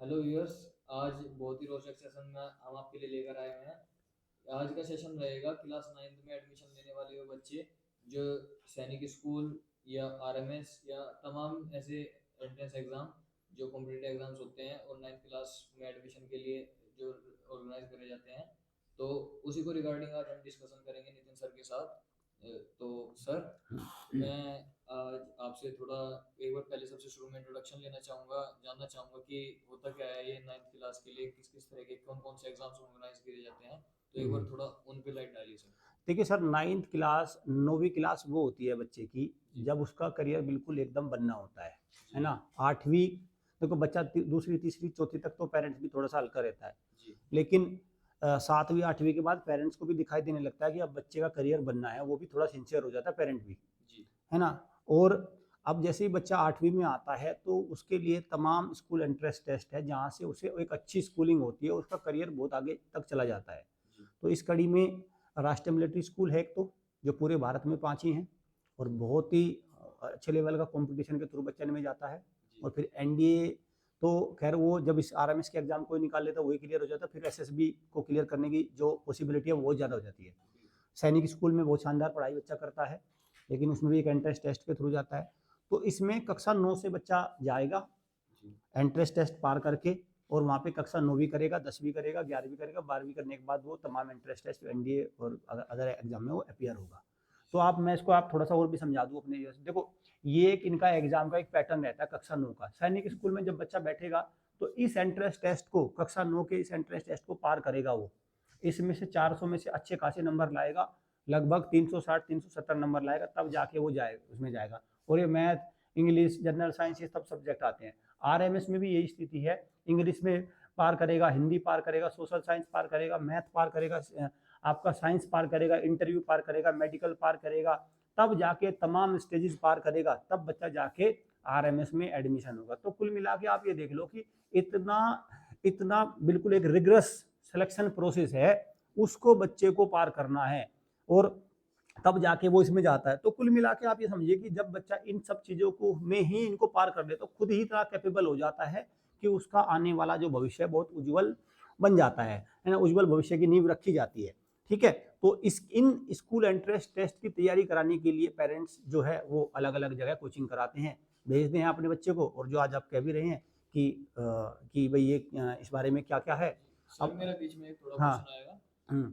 Hello viewers. आज बहुत ही रोचक सेशन में हम आपके लिए लेकर आए हुए हैं। आज का सेशन रहेगा क्लास 9th में एडमिशन लेने वाले वो बच्चे जो सैनिक स्कूल या आरएमएस या तमाम ऐसे एंट्रेंस एग्जाम जो कॉम्पिटिटिव एग्जाम्स होते हैं और 9th क्लास में एडमिशन के लिए जो ऑर्गेनाइज करे जाते हैं, तो उसी को रिगार्डिंग आज हम डिस्कशन करेंगे नितिन सर के साथ। तो सर, मैं आज आपसे थोड़ा एक बार पहले सबसे शुरू में इंट्रोडक्शन लेना चाहूँगा, जानना चाहूँगा कि होता क्या है ये 9th क्लास के लिए, किस किस तरह के कौन कौन से एग्जाम्स ऑर्गेनाइज किए जाते हैं। तो एक बार थोड़ा उन पे लाइट डालिए सर। देखिए सर, 9th क्लास 9वीं क्लास वो होती है बच्चे की जी जब उसका करियर बिल्कुल एकदम बनना होता है जी ना। 8वीं देखो बच्चा दूसरी तीसरी चौथी तक तो पेरेंट्स भी थोड़ा सा हल्का रहता है, जी लेकिन 7वीं 8वीं के बाद पेरेंट्स को भी दिखाई देने लगता है कि अब बच्चे का करियर बनना है, वो भी थोड़ा सिंसियर हो जाता है पेरेंट भी, जी है ना। और अब जैसे ही बच्चा 8वीं में आता है तो उसके लिए तमाम स्कूल एंट्रेंस टेस्ट है जहाँ से उसे एक अच्छी स्कूलिंग होती है, उसका करियर बहुत आगे तक चला जाता है। जी तो इस कड़ी में राष्ट्रीय मिलिट्री स्कूल है एक, तो जो पूरे भारत में 5 ही हैं और बहुत ही अच्छे लेवल का कंपटीशन के थ्रू बच्चा में जाता है। जी और फिर एनडीए तो खैर वो जब इस आरएमएस के एग्जाम को निकाल लेता है वही क्लियर हो जाता है, फिर एसएसबी को क्लियर करने की जो पॉसिबिलिटी है वो बहुत ज़्यादा हो जाती है। सैनिक स्कूल में बहुत शानदार पढ़ाई बच्चा करता है, लेकिन उसमें भी एक एंट्रेंस टेस्ट के थ्रू जाता है। तो इसमें कक्षा 9 से बच्चा जाएगा जी एंट्रेंस टेस्ट पार करके, और वहाँ पे कक्षा 9वीं करेगा, 10वीं करेगा, 11वीं करेगा, 12वीं करने के बाद वो तमाम एंट्रेंस टेस्ट एनडीए और अदर एग्जाम में वो अपियर होगा। तो आप मैं इसको आप थोड़ा सा और भी समझा दूँ अपने देखो, ये एक इनका एग्जाम का एक पैटर्न रहता है कक्षा 9 का। सैनिक स्कूल में जब बच्चा बैठेगा तो इस एंट्रेंस टेस्ट को, कक्षा 9 के इस एंट्रेंस टेस्ट को पार करेगा वो, इसमें से 400 में से अच्छे खासे नंबर लाएगा, लगभग 360 370 नंबर लाएगा, तब जाके वो जाएगा उसमें जाएगा। और ये मैथ, इंग्लिश, जनरल साइंस, ये सब सब्जेक्ट आते हैं। आरएमएस में भी यही स्थिति है। इंग्लिश में पार करेगा, हिंदी पार करेगा, सोशल साइंस पार करेगा, मैथ पार करेगा, आपका साइंस पार करेगा, इंटरव्यू पार करेगा, मेडिकल पार करेगा, तब जाके तमाम स्टेजेस पार करेगा, तब बच्चा जाके आरएमएस में एडमिशन होगा। तो कुल मिला के आप ये देख लो कि इतना इतना बिल्कुल एक रिग्रेस सिलेक्शन प्रोसेस है, उसको बच्चे को पार करना है और तब जाके वो इसमें जाता है। तो कुल मिला के आप ये समझिए कि जब बच्चा इन सब चीज़ों को में ही इनको पार कर ले तो खुद ही इतना कैपेबल हो जाता है कि उसका आने वाला जो भविष्य है बहुत उज्जवल बन जाता है ना। उज्जवल भविष्य की नींव रखी जाती है। ठीक है। तो इस इन स्कूल एंट्रेंस टेस्ट की तैयारी कराने के लिए पेरेंट्स जो है वो अलग अलग जगह कोचिंग कराते हैं, भेजते हैं अपने बच्चे को। और जो आज आप कह भी रहे हैं कि भाई ये इस बारे में क्या क्या है। सर, अब मेरा बीच में एक थोड़ा हाँ। क्वेश्चन आएगा। हम्म,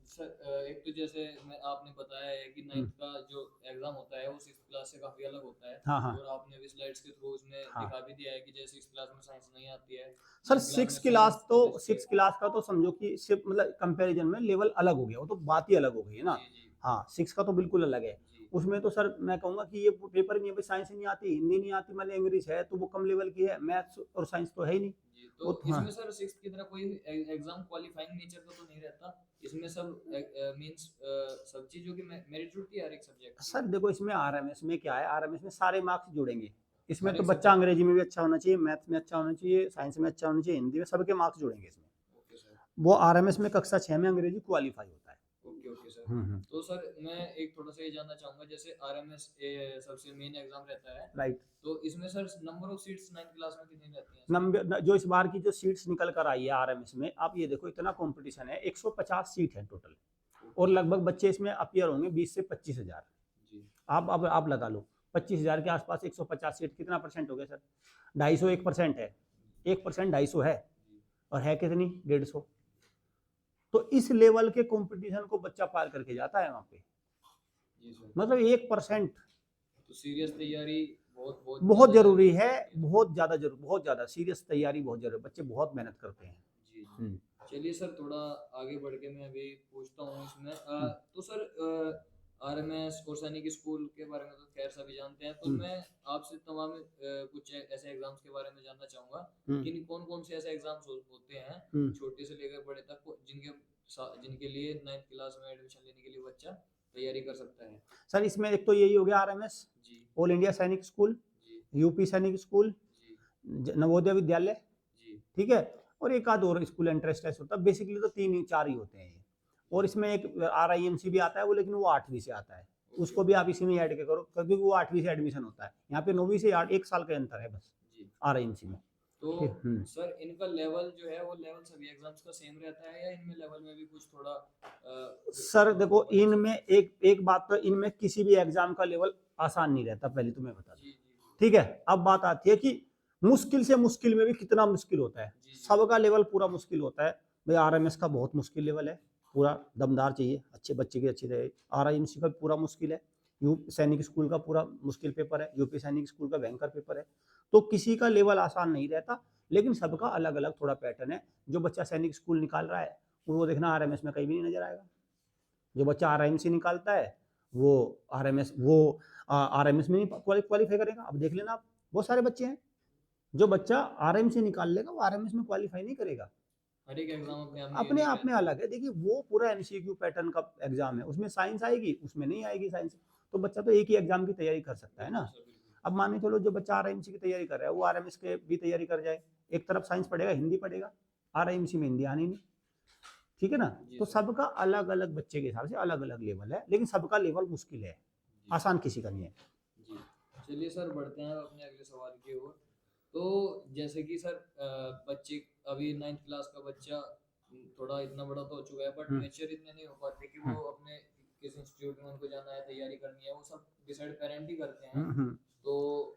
सर, एक तो जैसे मैं आपने बताया है कि हम्म, 9th का जो एग्जाम होता है वो 6th क्लास से काफी अलग होता है। हाँ हाँ और आपने अभी स्लाइड्स के थ्रू उसमें हाँ दिखा भी दिया है कि जैसे 6th क्लास में साइंस नहीं आती है, सर, 9th क्लास में साइंस फिजिक्स। 6 क्लास का तो समझो कि सिर्फ मतलब कंपैरिजन में लेवल अलग हो गया, वो तो बात ही अलग हो गई है ना। जी जी हाँ, 6 का तो बिल्कुल अलग है। जी उसमें तो सर मैं कहूँगा कि ये पेपर ही नहीं है, साइंस ही नहीं आती, हिंदी नहीं आती, मतलब इंग्लिश है तो वो कम लेवल की है, मैथ्स और साइंस तो है ही नहीं। जी। तो वो तो हाँ। इसमें सर 6th की तरह कोई एग्जाम क्वालिफाइंग नेचर का तो नहीं रहता? इसमें सब मींस सब चीजों की मेरिट जुड़ती है हर एक सब्जेक्ट की। सर देखो, इसमें आरएमएस में क्या है, आरएमएस में सारे मार्क्स जुड़ेंगे। इसमें हर तो एक बच्चा सब्जेक्ट अंग्रेजी में भी अच्छा होना चाहिए, मैथ्स में अच्छा होना चाहिए, साइंस में अच्छा होना चाहिए, हिंदी में, सबके मार्क्स जुड़ेंगे इसमें। Okay sir. वो आरएमएस में कक्षा 6 में अंग्रेजी क्वालिफाई होता है। Okay okay sir. हम्म। तो सर मैं एक थोड़ा सा ये जानना चाहूंगा, जैसे आरएमएस सबसे मेन एग्जाम रहता है, राइट। तो इसमें sir number of seats 9th class में कितनी रहती हैं सर? नंबर जो इस बार की जो सीट्स निकल कर आई है आरएमएस में, आप ये देखो इतना कंपटीशन है, 150 सीट है टोटल। ओके और सर। लगभग बच्चे इसमें अपियर होंगे 20 से 25 हज़ार। जी आप अब आप लगा लो 25 हज़ार के आसपास 150 सीट कितना परसेंट हो गया सर? 250 1% है। 1% 250 है। जी और है कितनी? 150। तो इस लेवल के कंपटीशन को बच्चा पार करके जाता है वहां पे, जी सर। मतलब 1%। तो सीरियस तैयारी बहुत बहुत बहुत ज्यादा जरूरी जरूरी है, होती है। बहुत ज्यादा जरूर, बहुत ज्यादा सीरियस तैयारी बहुत जरूरी, बच्चे बहुत मेहनत करते हैं। जी जी। हम्म, चलिए सर, थोड़ा आगे बढ़ के मैं अभी पूछता हूँ इसमें। हम्म, तो सर, आरएमएस और सैनिक स्कूल के बारे में तो खैर सभी जानते हैं, तो हम्म, मैं आपसे तमाम कुछ ऐसे एग्जाम्स के बारे में जानना चाहूंगा हम्म, कि कौन कौन से ऐसे एग्जाम्स होते हैं हम्म। छोटे से लेकर बड़े तक जिनके लिए 9th क्लास में एडमिशन लेने के लिए बच्चा तैयारी कर सकता है। सर इसमें एक तो यही हो गया आरएमएस, जी ऑल इंडिया सैनिक स्कूल, जी यूपी सैनिक स्कूल, जी नवोदय विद्यालय। जी ठीक है। और एक आध और स्कूल एंट्रेंस टेस्ट होता है, बेसिकली तो 3 ही 4 ही होते हैं ये। और जी। इसमें एक आरआईएमसी भी आता है वो, लेकिन वो 8वीं से आता है। ओके उसको भी ओके आप इसी में ऐड के करो, क्योंकि वो 8वीं से एडमिशन होता है। यहाँ पे 9वीं से 8 1 साल का अंतर है बस जी। आरआईएमसी में। तो ठीक। सर इनका लेवल जो है वो लेवल सभी एग्जाम्स का सेम रहता है या इनमें लेवल में भी कुछ थोड़ा सर देखो बता इनमें सकते हैं? एक एक बात तो इनमें किसी भी एग्जाम का लेवल आसान नहीं रहता, पहले तुम्हें बता दूं। जी जी ठीक है, अब बात आती है कि मुश्किल से मुश्किल में भी कितना मुश्किल होता है। जी जी सबका लेवल पूरा मुश्किल होता है। भाई आरएमएस का बहुत मुश्किल लेवल है, पूरा दमदार चाहिए, अच्छे बच्चे की अच्छी रहे। आरआईएमसी का पूरा मुश्किल है। यू सैनिक स्कूल का पूरा मुश्किल पेपर है, यूपी सैनिक स्कूल का भयंकर पेपर है। तो किसी का लेवल आसान नहीं रहता, लेकिन सबका अलग अलग थोड़ा पैटर्न है। जो बच्चा सैनिक स्कूल निकाल रहा है वो देखना आरएमएस में कहीं भी नहीं नजर आएगा। जो बच्चा आरएमसी निकालता है वो आरएमएस में नहीं क्वालिफाई करेगा। अब देख लेना आप, बहुत सारे बच्चे हैं जो बच्चा आरएमसी निकाल लेगा वो आरएमएस में क्वालिफाई नहीं करेगा। हर एक एग्जाम अपने आप में अपने यूनिक आप में रहता है। अलग है। देखिए वो पूरा एमसीक्यू पैटर्न का एग्जाम है, उसमें साइंस आएगी, उसमें नहीं आएगी साइंस। तो बच्चा तो एक ही एग्जाम की तैयारी कर सकता है ना। बिल्कुल सर बिल्कुल। अब मान के चलो जो बच्चा आरएमसी की तैयारी कर रहा है वो आरएमएस के भी तैयारी कर जाए, एक तरफ साइंस पढ़ेगा, हिंदी पढ़ेगा, आरएमसी में हिंदी आनी नहीं। ठीक है ना। जी तो सर। सबका अलग अलग बच्चे के हिसाब से अलग अलग लेवल है, लेकिन सबका लेवल मुश्किल है, जी आसान किसी का नहीं है। जी। चलिए सर बढ़ते हैं अपने अगले सवाल की ओर। तो जैसे कि सर बच्चे अभी 9th क्लास का बच्चा थोड़ा इतना बड़ा तो हो चुका है बट हम्म, मैच्योर इतने नहीं हो पाते कि वो हम्म, अपने किस इंस्टीट्यूट में उनको जाना है, तैयारी करनी है, वो सब डिसाइड पेरेंट ही करते हैं। हम्म, तो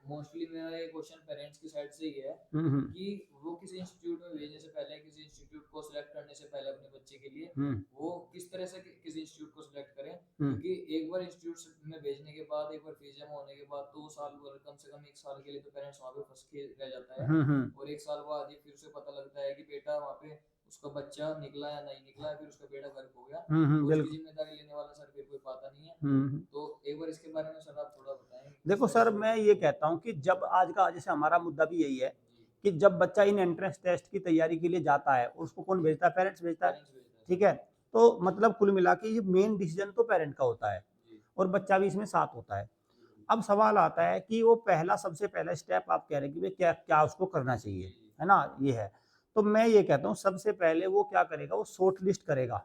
मोस्टली मेरा ये क्वेश्चन पेरेंट्स की साइड से ही है हम्म, कि वो किसी इंस्टीट्यूट में भेजने से पहले, किसी इंस्टीट्यूट को सिलेक्ट करने से पहले अपने बच्चे के लिए हम्म, वो किस तरह से किसी इंस्टीट्यूट को सिलेक्ट करें। हम्म, क्योंकि एक बार इंस्टीट्यूट में भेजने के बाद, एक बार फीस जमा होने के बाद 2 साल भर, कम से कम 1 साल के लिए तो पेरेंट्स वहाँ पे फंस के रह जाता है। हम्म, और 1 साल बाद ही फिर उसे पता लगता है कि बेटा वहाँ पे उसका बच्चा निकला या नहीं निकला, फिर उसका बेटा घर हो गया, तो उसकी बिल्कुल। जिम्मेदारी लेने वाला सर फिर कोई पाता नहीं है। हम्म। तो एक बार इसके बारे में सर आप थोड़ा बताएं किस देखो तरह सर से वो मैं ये कहता हूँ कि जब आज का जैसे हमारा मुद्दा भी यही है जी कि जब बच्चा इन एंट्रेंस टेस्ट की तैयारी के लिए जाता है उसको कौन भेजता है, पेरेंट्स भेजता है। पेरेंट्स भेजता है ठीक सर। है। तो मतलब कुल मिला के ये मेन डिसीजन तो पेरेंट का होता है जी और बच्चा भी इसमें साथ होता है। जी अब सवाल आता है कि वो पहला सबसे पहला स्टेप आप कह रहे हैं कि क्या क्या उसको करना जी चाहिए, जी है ना, ये है। तो मैं ये कहता हूँ सबसे पहले वो क्या करेगा, वो शॉर्ट लिस्ट करेगा।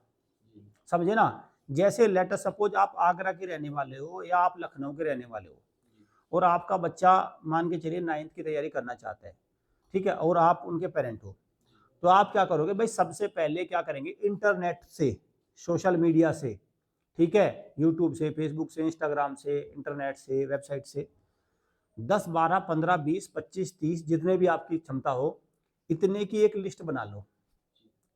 जी समझे ना। जैसे लेटर सपोज आप आगरा के रहने वाले हो या आप लखनऊ के रहने वाले हो जी और आपका बच्चा मान के चलिए 9th की तैयारी करना चाहता है। ठीक है, और आप उनके पेरेंट हो। जी तो आप क्या करोगे भाई, सबसे पहले क्या करेंगे, इंटरनेट से, सोशल मीडिया से, ठीक है, यूट्यूब से, फेसबुक से, इंस्टाग्राम से, इंटरनेट से, वेबसाइट से 10 12 15 20 25 30 जितने भी आपकी क्षमता हो इतने की एक लिस्ट बना लो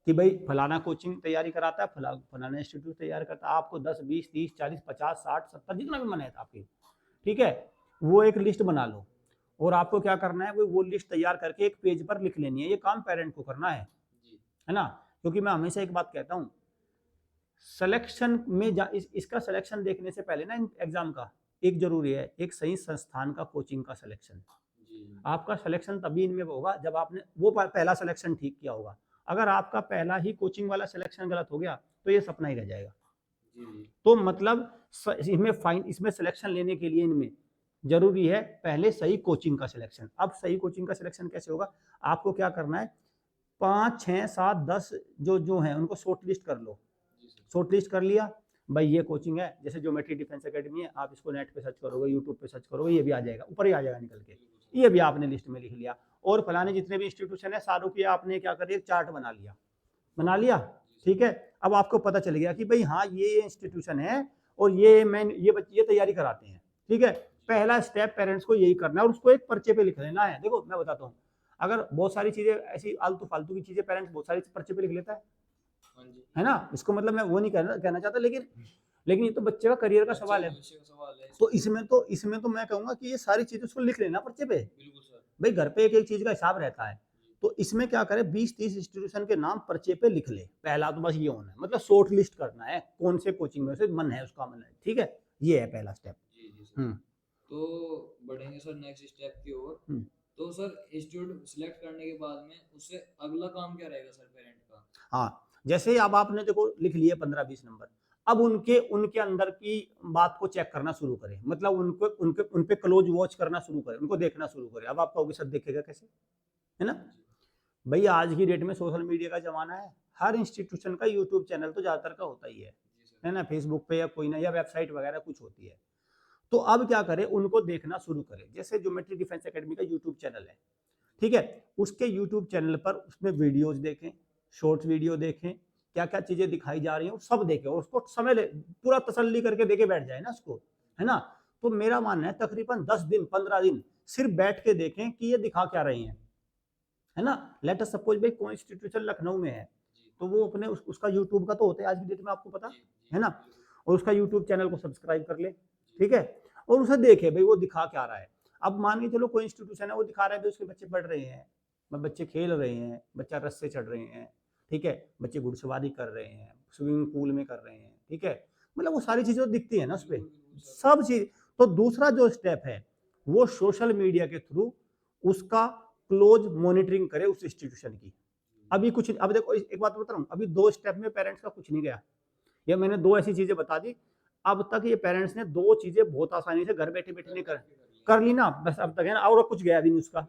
कि भाई फलाना कोचिंग तैयारी कराता है, फलाना इंस्टीट्यूट तैयार करता है, आपको 10 20 30 40 50 60 70 जितना भी मन है आपकी। ठीक है, वो एक लिस्ट बना लो और आपको क्या करना है, वो लिस्ट तैयार करके एक पेज पर लिख लेनी है। ये काम पेरेंट को करना जी है ना। क्योंकि मैं हमेशा एक बात कहता हूँ, सिलेक्शन में इसका सिलेक्शन देखने से पहले ना एग्जाम का एक जरूरी है, एक सही संस्थान का कोचिंग का सिलेक्शन। जी आपका सिलेक्शन तभी इनमें होगा जब आपने वो पहला सिलेक्शन ठीक किया होगा। अगर आपका पहला ही कोचिंग वाला सिलेक्शन गलत हो गया तो ये सपना ही रह जाएगा। जी जी तो मतलब इसमें सिलेक्शन लेने के लिए इनमें जरूरी है पहले सही कोचिंग का सिलेक्शन। अब सही कोचिंग का सिलेक्शन कैसे होगा, आपको क्या करना है, 5 6 7 10 जो जो है उनको शॉर्ट लिस्ट कर लो। जी सर। शॉर्ट लिस्ट कर लिया, भाई ये कोचिंग है, जैसे ज्योमेट्री डिफेंस एकेडमी है, आप इसको नेट पे सर्च करोगे, यूट्यूब पे सर्च करोगे, ये भी आ जाएगा, ऊपर ही आ जाएगा निकल के। बिल्कुल सर। ये भी आपने लिस्ट में लिख लिया। और फलाने जितने भी इंस्टीट्यूशन है सारों की आपने क्या कर दिया, चार्ट बना लिया, बना लिया। जी सर। ठीक है, अब आपको पता चल गया कि भाई हाँ ये इंस्टीट्यूशन है और ये तैयारी कराते हैं। ठीक है, जी पहला स्टेप पेरेंट्स को यही करना है और उसको एक पर्चे पे लिख लेना है। देखो मैं बताता हूँ, अगर बहुत सारी चीजें ऐसी आलतू फालतू की चीजें पेरेंट्स बहुत सारी पर्चे पे लिख लेता हाँ जी। है ना। इसको मतलब मैं वो नहीं कहना चाहता, लेकिन ये तो बच्चे का करियर का बच्चे सवाल का है। भविष्य का सवाल है तो इसमें। इसमें तो मैं कहूंगा कि ये सारी चीजें उसको लिख लेना पर्चे पे। बिल्कुल सर। भाई घर पे एक एक चीज का हिसाब रहता है। जी तो इसमें क्या करे, 20 30 इंस्टीट्यूशन के नाम पर्चे पे लिख ले। पहला तो बस ये होना है, मतलब शॉर्ट लिस्ट करना है कौन से कोचिंग में से मन है, उसका मन है। ठीक है, ये है पहला स्टेप। जी जी सर। हम्म तो बढ़ेंगे सर नेक्स्ट स्टेप की ओर। हम्म। तो सर इंस्टीट्यूट सिलेक्ट करने के बाद में उससे अगला काम क्या रहेगा सर पेरेंट का? हाँ, जैसे ही अब आपने देखो लिख लिए 15 20 नंबर, अब उनके उनके अंदर की बात को चेक करना शुरू करें, मतलब उनको उनके उन पे क्लोज वॉच करना शुरू करें, उनको देखना शुरू करें। अब आप कहोगे सर देखेगा कैसे, है ना। जी भाई आज की डेट में सोशल मीडिया का जमाना है, हर इंस्टीट्यूशन का यूट्यूब चैनल तो ज्यादातर का होता ही जी सर। है ना, फेसबुक पे या कोई ना, या वेबसाइट वगैरह कुछ होती है। तो अब क्या करें, उनको देखना शुरू करें। जैसे ज्योमेट्री डिफेंस एकेडमी का यूट्यूब चैनल है, ठीक है, उसके यूट्यूब चैनल पर उसमें वीडियोज देखें, शॉर्ट वीडियो देखें, क्या क्या चीजें दिखाई जा रही हैं वो सब देखें और उसको समय ले, पूरा तसल्ली करके देखे बैठ जाए ना उसको, है ना। तो मेरा मानना है तकरीबन 10 दिन 15 दिन सिर्फ बैठ के देखें कि ये दिखा क्या रहे हैं, है ना। लेट अस सपोज भाई कोई इंस्टीट्यूशन लखनऊ में है, तो वो अपने उसका यूट्यूब का तो होता है आज की डेट में, आपको पता है ना, और उसका यूट्यूब चैनल को सब्सक्राइब कर ले, ठीक है, और उसे देखे भाई वो दिखा क्या रहा है। अब मान के चलो कोई इंस्टीट्यूशन है वो दिखा रहा है भाई उसके बच्चे पढ़ रहे हैं, बच्चे खेल रहे हैं, बच्चा रस्से चढ़ रहे हैं, ठीक है, बच्चे घुड़सवारी कर रहे हैं, स्विमिंग पूल में कर रहे हैं, ठीक है, मतलब वो सारी चीजें तो दिखती है ना उस पर, सब चीज। तो दूसरा जो स्टेप है वो सोशल मीडिया के थ्रू उसका क्लोज मॉनिटरिंग करे उस इंस्टीट्यूशन की। अभी कुछ, अब देखो एक बात बता रहा हूँ, अभी 2 स्टेप में पेरेंट्स का कुछ नहीं गया, ये मैंने 2 ऐसी चीजें बता दी, अब तक ये पेरेंट्स ने 2 चीजें बहुत आसानी से घर बैठे बैठे नहीं कर ली ना, बस अब तक है ना, और कुछ गया भी नहीं उसका,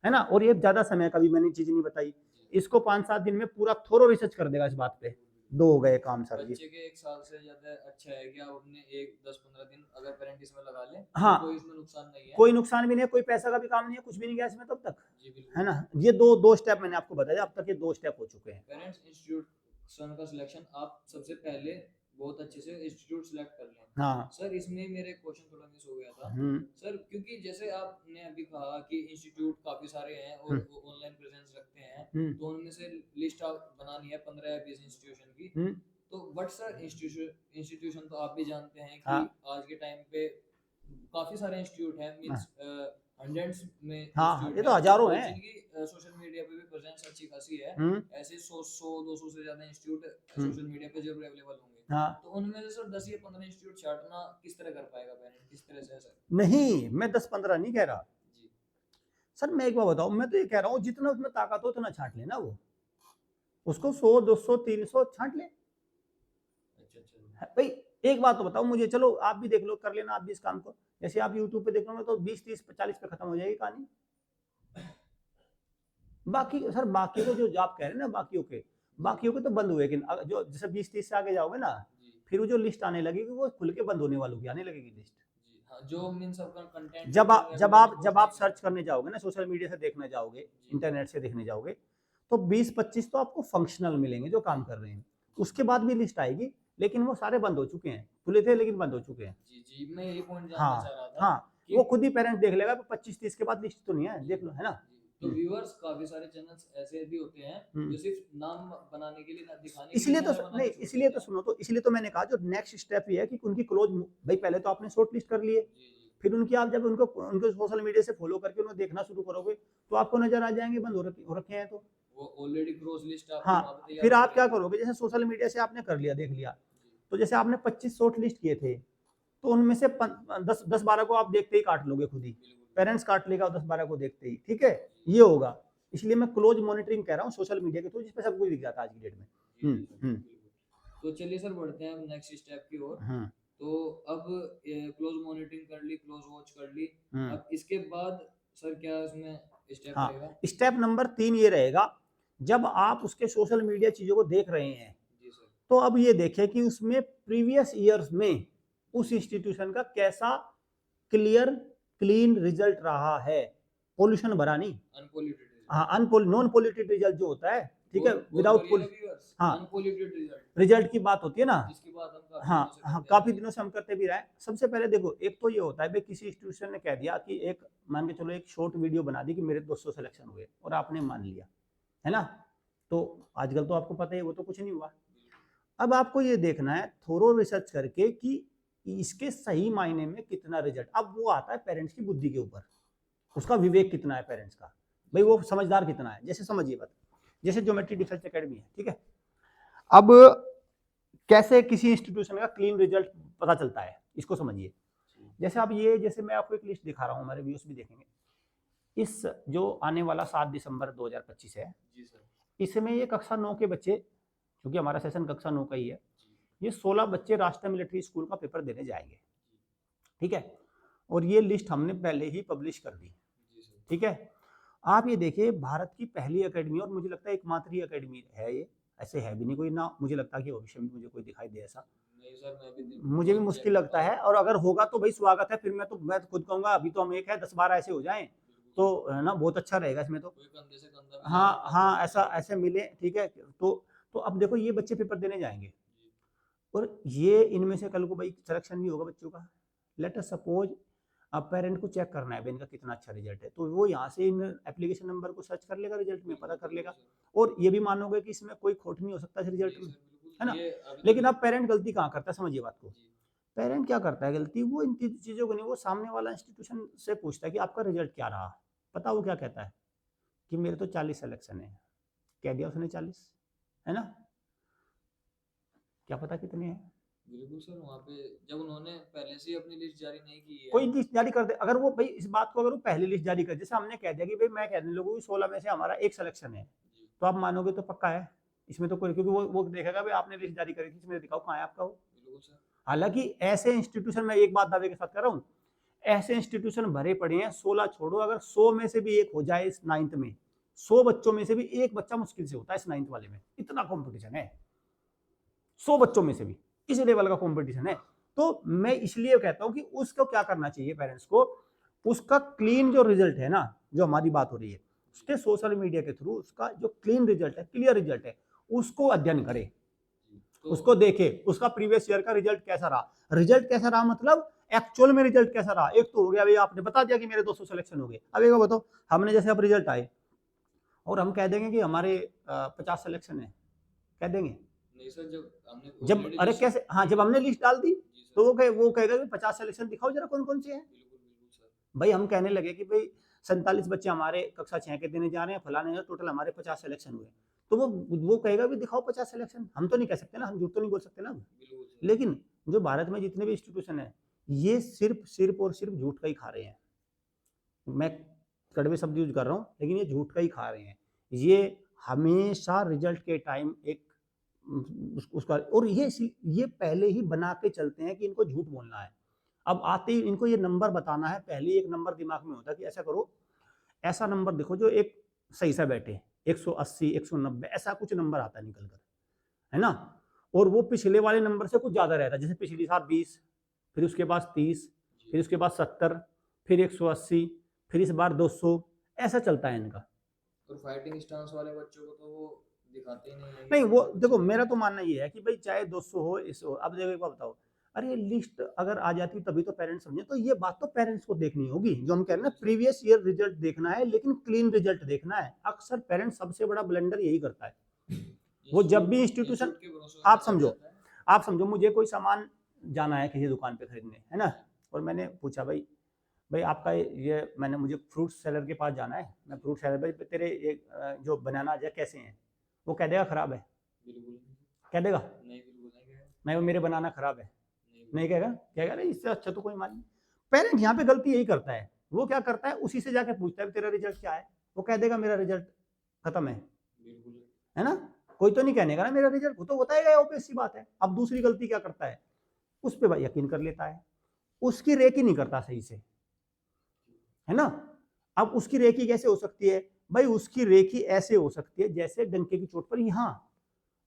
है ना। और ये ज्यादा समय का भी मैंने चीज नहीं बताई, इसको 5-7 दिन में पूरा थोरो रिसर्च कर देगा इस बात पे। 2 हो गए काम सर जी। बच्चे के 1 साल से ज्यादा अच्छा है कि आप अपने 10-15 दिन अगर पेरेंट इसमें लगा ले, हाँ, तो कोई इसमें नुकसान नहीं है, कोई नुकसान भी नहीं है, कोई पैसा का भी काम नहीं है, कुछ भी नहीं गया इसमें तब तक, जी बिल्कुल, है ना। ये दो स्टेप मैंने आपको बताया, अब तक ये 2 स्टेप हो चुके हैं। पेरेंट्स इंस्टीट्यूशन का सिलेक्शन आप सबसे पहले बहुत अच्छे से इंस्टीट्यूट सिलेक्ट कर लें। हाँ सर इसमें मेरे क्वेश्चन थोड़ा मिस हो गया था हम्म सर, क्योंकि जैसे आपने अभी कहा कि इंस्टीट्यूट काफी सारे हैं और हम्म वो ऑनलाइन प्रेजेंस रखते हैं, हम्म तो उनमें से लिस्ट आप बनानी है 15 या 20 इंस्टीट्यूशन की, हम्म, तो बट सर इंस्टीट्यूशन तो आप भी जानते हैं कि हाँ आज के टाइम पे काफी सारे इंस्टीट्यूट हैं, मींस हंड्रेड्स में हाँ इंस्टीट्यूट ये तो हैं हजारों और हैं। जिनकी सोशल मीडिया पे भी प्रेजेंस अच्छी खासी है, ऐसे 100-200 से ज्यादा इंस्टीट्यूट सोशल मीडिया पे जरूर अवेलेबल होंगे, हाँ तो उनमें से सर 10 या 15 इंस्टीट्यूट छांटना किस तरह कर पाएगा पेरेंट, किस तरह से सर? नहीं, मैं 10-15 नहीं कह रहा जी सर, मैं एक बार बताऊं, मैं तो ये कह रहा हूँ जितना उसमें ताकत हो उतना छांट लेना, वो उसको 100 200 300 छांट ले। अच्छा भाई एक बात तो बताओ मुझे, चलो आप भी देख लो, कर लेना आप भी इस काम को, जैसे आप यूट्यूब पे देख लो तो 20 30 40 पे खत्म हो जाएगी कहानी। बाकी सर, बाकी को जो आप कह रहे हैं ना, बाकियों के तो बंद हुए, लेकिन जो जैसे 20 30 से आगे जाओगे ना, जी फिर वो जो लिस्ट आने लगेगी वो खुल के बंद होने वालों की आने लगेगी लिस्ट। जी हाँ, जो मींस आपका कंटेंट जब आप सर्च करने जाओगे ना, सोशल मीडिया से देखने जाओगे, जी इंटरनेट से देखने जाओगे, तो 20 25 तो आपको फंक्शनल मिलेंगे जो काम कर रहे हैं, उसके बाद भी लिस्ट आएगी, लेकिन वो सारे बंद हो चुके हैं, खुले थे लेकिन बंद हो चुके हैं। जी मैं ये पॉइंट जानना हाँ चाह रहा था हाँ, कि वो खुद ही पेरेंट देख लेगा 25 30 के बाद लिस्ट तो नहीं है, देख लो, है ना। तो व्यूअर्स काफी सारे चैनल्स ऐसे भी होते हैं जो सिर्फ नाम बनाने के लिए, ना दिखाने के लिए इसलिए तो चैनल बनाना नहीं, छोड़ इसलिए देते तो हैं। सुनो, तो इसलिए तो मैंने कहा जो नेक्स्ट स्टेप ये है कि उनकी क्लोज, भाई पहले तो आपने शॉर्ट लिस्ट कर लिए, जी जी फिर उनकी आप जब उनको सोशल मीडिया से फॉलो करके उन्हें देखना शुरू करोगे तो आपको नजर आ जाएंगे बंद हो रखे हैं तो। वो ऑलरेडी क्रॉस लिस्ट आपकी हाँ, वहां पे तैयार फिर हो आप क्या जाएगी। करोगे, जैसे सोशल मीडिया से आपने कर लिया, देख लिया, जी तो जैसे आपने 25 शॉर्ट लिस्ट किए थे, तो उनमें से 10 12 को आप देखते ही काट लोगे खुद ही, बिल्कुल पेरेंट्स काट लेगा 10 12 को देखते ही, ठीक है, ये होगा। इसलिए मैं क्लोज मॉनिटरिंग कह रहा हूँ सोशल मीडिया के थ्रू, जिसपे सब कुछ दिख जाता है आज की डेट में। जी जी सर बिल्कुल। तो चलिए सर बढ़ते हैं अब नेक्स्ट स्टेप की ओर। हम्म तो अब क्लोज मॉनिटरिंग कर ली, क्लोज वॉच कर ली, हम्म अब इसके बाद सर क्या इसमें स्टेप हाँ, रहेगा? स्टेप नंबर 3 ये रहेगा, जब आप उसके सोशल मीडिया चीजों को देख रहे हैं, जी सर तो अब ये देखें कि उसमें प्रीवियस ईयर्स में उस इंस्टीट्यूशन का कैसा क्लियर क्लीन रिजल्ट रहा है, पोल्यूशन भरा नहीं, अनपॉल्यूटेड हाँ, नॉन पोल्यूटेड रिजल्ट जो होता है, ठीक है, विदाउट व्यूअर्स हाँ, अनपॉल्यूटेड रिजल्ट की बात होती है ना। जिसकी बात हम काफी हाँ दिनों से हाँ, करते आ काफी रहे हैं। दिनों से हम करते भी रहे हैं। सबसे पहले देखो, एक तो ये होता है भाई किसी इंस्टीट्यूशन ने कह दिया कि एक, मान के चलो एक शॉर्ट वीडियो बना दी कि मेरे 200 सिलेक्शन हुए और आपने मान लिया, है ना, तो आजकल तो आपको पता है वो तो कुछ नहीं हुआ। अब आपको ये देखना है थोरो रिसर्च करके कि इसके सही मायने में कितना रिजल्ट, अब वो आता है पेरेंट्स की बुद्धि के ऊपर, उसका विवेक कितना है पेरेंट्स का, भाई वो समझदार कितना है। जैसे समझिए बात, जैसे ज्योमेट्री डिफेंस एकेडमी है, ठीक है, अब कैसे किसी इंस्टीट्यूशन का क्लीन रिजल्ट पता चलता है, इसको समझिए। जैसे अब ये, जैसे मैं आपको एक लिस्ट दिखा रहा हूँ, हमारे व्यूअर्स भी देखेंगे, इस जो आने वाला 7 दिसंबर 2025 है, जी सर इसमें ये कक्षा 9 के बच्चे, क्योंकि हमारा सेशन कक्षा 9 का ही है, ये 16 बच्चे राष्ट्रीय मिलिट्री स्कूल का पेपर देने जाएंगे, ठीक है, और ये लिस्ट हमने पहले ही पब्लिश कर दी, जी सर ठीक है। आप ये देखिए, भारत की पहली एकेडमी और मुझे लगता है एकमात्र ही एकेडमी है ये, ऐसे है भी नहीं कोई ना, मुझे लगता है कि भविष्य में मुझे कोई दिखाई दे ऐसा, नहीं सर मैं भी मुझे भी मुश्किल लगता है, और अगर होगा तो भाई स्वागत है, फिर मैं तो खुद कहूंगा अभी तो हम एक है 10 12 ऐसे हो जाएं, तो है ना बहुत अच्छा रहेगा इसमें तो। कोई कंधे से कंधा मिला हाँ होगा हाँ तो ऐसा ऐसे मिले ठीक है। तो अब देखो ये बच्चे पेपर देने जाएंगे जी, और ये इनमें से कल को भाई सिलेक्शन भी होगा बच्चों का। लेट अस सपोज अब पेरेंट को चेक करना है भाई इनका कितना अच्छा रिजल्ट है, तो वो यहाँ से इन एप्लीकेशन नंबर को सर्च कर लेगा, रिजल्ट में पता बिल्कुल कर बिल्कुल लेगा। सर। और ये भी मानोगे कि इसमें कोई खोट नहीं हो सकता इस रिजल्ट नहीं में, सर बिल्कुल, है ना। ये अभी तो लेकिन अब पेरेंट गलती कहाँ करता है समझिए बात को। जी पेरेंट क्या करता है गलती, वो इन चीज़ों को नहीं, वो सामने वाला इंस्टीट्यूशन से पूछता है कि आपका रिजल्ट क्या रहा। पता वो क्या कहता है कि मेरे तो 40 सिलेक्शन है। कह दिया उसने 40, है ना, क्या पता कितने हैं। बिल्कुल सर। वहाँ पे जब उन्होंने पहले से ही अपनी लिस्ट जारी नहीं की है। कोई लिस्ट जारी कर दे, अगर वो भाई इस बात को अगर वो पहले लिस्ट जारी कर, जैसे हमने कह दिया कि भाई मैं कह देने लोगों की 16 में से हमारा एक सिलेक्शन है, जी तो आप मानोगे तो पक्का है इसमें तो कोई, क्योंकि वो देखेगा भाई आपने लिस्ट जारी करी थी इसमें दिखाओ कहाँ है आपका वो। बिल्कुल सर। हालांकि ऐसे इंस्टीट्यूशन में एक बात दावे के साथ कर रहा हूँ, ऐसे इंस्टीट्यूशन भरे पड़े हैं, 16 छोड़ो, अगर 100 में से भी एक हो जाए इस 9th में, 100 बच्चों में से भी एक बच्चा मुश्किल से होता है इस 9th वाले में, इतना कॉम्पिटिशन है 100 बच्चों में से भी, इस लेवल का कॉम्पिटिशन है। तो मैं इसलिए कहता हूं कि उसको क्या करना चाहिए पेरेंट्स को, उसका क्लीन जो रिजल्ट है ना, जो हमारी बात हो रही है उसके सोशल मीडिया के थ्रू उसका जो क्लीन रिजल्ट है, क्लियर रिजल्ट है, उसको अध्ययन करे, तो उसको देखे, उसका प्रीवियस ईयर का रिजल्ट कैसा रहा। रिजल्ट कैसा रहा मतलब एक्चुअल में रिजल्ट कैसा रहा। एक तो हो गया भाई आपने बता दिया कि मेरे 200 सिलेक्शन हो गए, अब एक बताओ हमने जैसे अब रिजल्ट आए और हम कह देंगे कि हमारे 50 सिलेक्शन है, कह देंगे नहीं सर, जब हमने जब, ऑलरेडी अरे लिस्ट कैसे, हाँ जब हमने लिस्ट डाल दी जी तो सर वो कहेगा कि 50 सिलेक्शन दिखाओ जरा कौन कौन से हैं। बिल्कुल बिल्कुल सर। भाई हम कहने लगे कि भाई 47 बच्चे हमारे कक्षा 6 के देने जा रहे हैं, फलाने टोटल हमारे 50 सिलेक्शन हुए, तो वो कहेगा भी दिखाओ 50 सिलेक्शन। हम तो नहीं कह सकते ना, हम झूठ तो नहीं बोल सकते ना। बिल्कुल सर। लेकिन जो भारत में जितने भी इंस्टीट्यूशन है ये सिर्फ सिर्फ और सिर्फ झूठ का ही खा रहे हैं। मैं कड़वे शब्द यूज कर रहा हूँ लेकिन ये झूठ का ही खा रहे हैं। ये हमेशा रिजल्ट के टाइम एक उसका, और ये पहले ही बना के चलते हैं कि इनको झूठ बोलना है। अब आते ही इनको ये नंबर बताना है, पहले एक नंबर दिमाग में होता है कि ऐसा करो, ऐसा नंबर देखो जो एक सही सा बैठे, 180 190 ऐसा कुछ नंबर आता है निकल कर, है ना। और वो पिछले वाले नंबर से कुछ ज्यादा रहता है, जैसे पिछली साल 20, फिर उसके बाद 30, फिर उसके बाद 70, फिर 180, फिर इस बार 200, ऐसा चलता है इनका। और फाइटिंग स्टांस वाले बच्चों को तो वो दिखाते ही नहीं है नहीं कि वो बच्चे देखो को। मेरा तो मानना ये है कि भाई चाहे 200 हो, इस हो, अब देखो एक बात बताओ, अरे लिस्ट अगर आ जाती तभी तो पेरेंट्स समझे, तो ये बात तो पेरेंट्स को देखनी होगी, जो हम कह रहे हैं ना प्रीवियस ईयर रिजल्ट देखना है लेकिन क्लीन रिजल्ट देखना है। अक्सर पेरेंट्स सबसे बड़ा ब्लंडर यही करता है। वो जब भी इंस्टीट्यूशन, इंस्टीट्यूट के भरोसे उसमें आप चढ़ समझो जाता है। आप समझो मुझे कोई सामान जाना है किसी दुकान पे खरीदने, है ना, और मैंने पूछा भाई भाई आपका ये, मैंने मुझे फ्रूट सेलर के पास जाना है, मैं फ्रूट सेलर, भाई तेरे ये जो बनाना है कैसे हैं, वो कह देगा खराब है, बिल्कुल कह देगा नहीं, बिल्कुल नहीं कहेगा। नहीं वो मेरे बनाना खराब है, नहीं नहीं कहेगा, कहेगा नहीं इससे अच्छा तो कोई माल नहीं। पेरेंट यहाँ पे गलती यही करता है, वो क्या करता है उसी से जाके पूछता है तेरा रिजल्ट क्या है, वो कह देगा मेरा रिजल्ट खत्म है, बिल्कुल है ना। कोई तो नहीं कहने का ना मेरा रिजल्ट, वो तो बताएगा, ऑब्वियस सी बात है। अब दूसरी गलती क्या करता है, उस पर यकीन कर लेता है, उसकी रेकी नहीं करता सही से, है ना। अब उसकी रेकी कैसे हो सकती है भाई, उसकी रेकी ऐसे हो सकती है जैसे डंके की चोट पर यहाँ।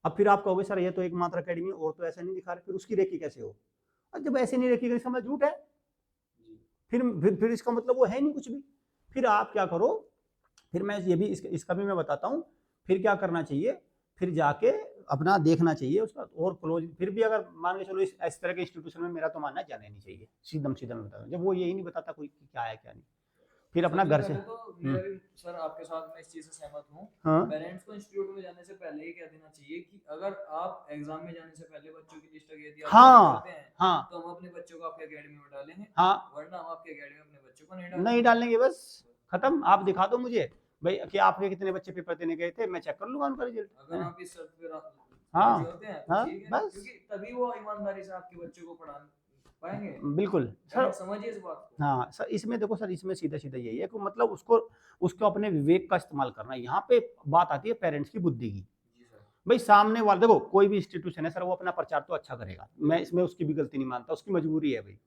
अब फिर आप कहोगे सर ये तो एकमात्र अकेडमी और तो ऐसा नहीं दिखा रहे, फिर उसकी रेकी कैसे हो। और जब ऐसे नहीं रेकी इसका मतलब झूठ है, जी फिर इसका मतलब वो है नहीं कुछ भी। फिर आप क्या करो, फिर मैं ये भी इसका भी मैं बताता हूँ, फिर क्या करना चाहिए, फिर जाके अपना देखना चाहिए उसका और क्लोज। फिर भी अगर मान के चलो इस तरह के इंस्टीट्यूशन में मेरा तो मानना है जाना नहीं चाहिए, सीधा मैं बताता हूँ, जब वो यही नहीं बताता कोई क्या है क्या नहीं, फिर अपना सबसे घर से। पहले तो मेरा भी सर आपके साथ मैं इस चीज से सहमत हूँ। हाँ पेरेंट्स को इंस्टीट्यूट में जाने से पहले ही कह देना चाहिए कि अगर आप एग्जाम में जाने से पहले बच्चों की लिस्ट यदि आप जारी करते हाँ हैं हाँ तो हम अपने बच्चों को आपके एकेडमी में डालेंगे, हाँ, वरना हम आपके एकेडमी में अपने बच्चों को नहीं नहीं डालेंगे। डालेंगे बस, खत्म। आप दिखा दो मुझे भाई कि आपके कितने बच्चे पेपर देने गए थे, मैं चेक कर लूंगा उनका रिजल्ट, अगर आप इस शर्त पे हाँ राजी होते हैं तो हाँ ठीक है, बस, क्योंकि तभी वो ईमानदारी से आपके बच्चों को पढ़ा पाएंगे। बिल्कुल सर। पेरेंट्स समझिए इस बात को। हाँ सर, इसमें देखो सर, इसमें सीधा सीधा यही है कि मतलब उसको उसको अपने विवेक का इस्तेमाल करना है। यहाँ पे बात आती है पेरेंट्स की बुद्धि की। जी सर। भाई सामने वाला देखो कोई भी इंस्टीट्यूशन है सर, वो अपना प्रचार तो अच्छा करेगा, मैं इसमें उसकी भी गलती नहीं मानता, उसकी मजबूरी है भाई,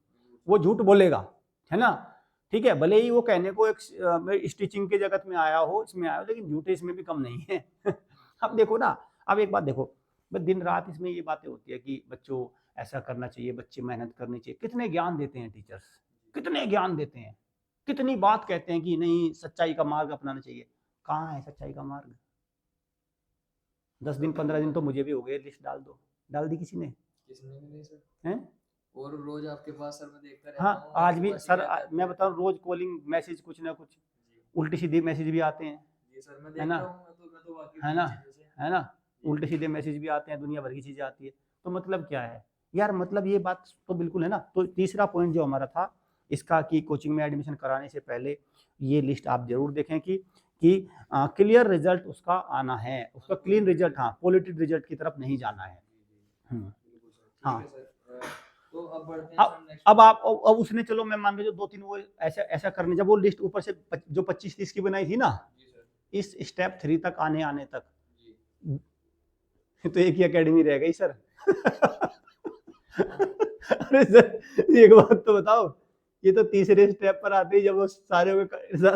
वो झूठ बोलेगा, है ना। ठीक है, भले ही वो कहने को एक स्टिचिंग के जगत में आया हो, इसमें आया हो, लेकिन झूठे इसमें भी कम नहीं है। अब देखो ना, अब एक बात देखो, दिन रात इसमें ये बातें होती है कि बच्चों ऐसा करना चाहिए, बच्चे मेहनत करनी चाहिए, कितने ज्ञान देते हैं टीचर्स, कितने ज्ञान देते हैं, कितनी बात कहते हैं कि नहीं सच्चाई का मार्ग अपनाना चाहिए, कहाँ है सच्चाई का मार्ग? 10 दिन 15 दिन तो मुझे भी हो गए, लिस्ट डाल दो, डाल दी किसी ने? किसने भी नहीं सर। हैं? और रोज आपके पास सर मैं देखता रहता हाँ हूँ, आज आपके भी पास ही सर रहता है मैं तो। बता रहा हूँ रोज कॉलिंग मैसेज कुछ ना कुछ जी उल्टी सीधी मैसेज भी आते हैं, जी सर, मैं है ना? देखता हूँ, मैं तो वाकिफ है हूँ ना? इन चीजों से। है ना? जी उल्टे सीधे मैसेज भी आते हैं, दुनिया भर की चीजें आती है। तो मतलब क्या है यार, मतलब ये बात तो बिल्कुल है ना। तो तीसरा पॉइंट जो हमारा था इसका कि कोचिंग में एडमिशन कराने से पहले ये लिस्ट आप जरूर देखें कि क्लियर रिजल्ट उसका आना है, उसका क्लीन रिजल्ट, हाँ पॉलिटेड रिजल्ट की तरफ नहीं जाना है। जी जी, बिल्कुल सर, ठीक हाँ है सर। तो अब बढ़ते हैं सर अब नेक्स्ट अब पॉइंट। आप अब उसने चलो मैं मान लो जो 2-3 वो ऐसा ऐसा करने, जब वो लिस्ट ऊपर से जो 25-30 की बनाई थी ना, जी सर। इस स्टेप 3 तक आने तक जी तो एक ही एकेडमी रह गई सर। अरे सर एक बात तो बताओ, ये तो तीसरे स्टेप पर आते ही जब वो सारे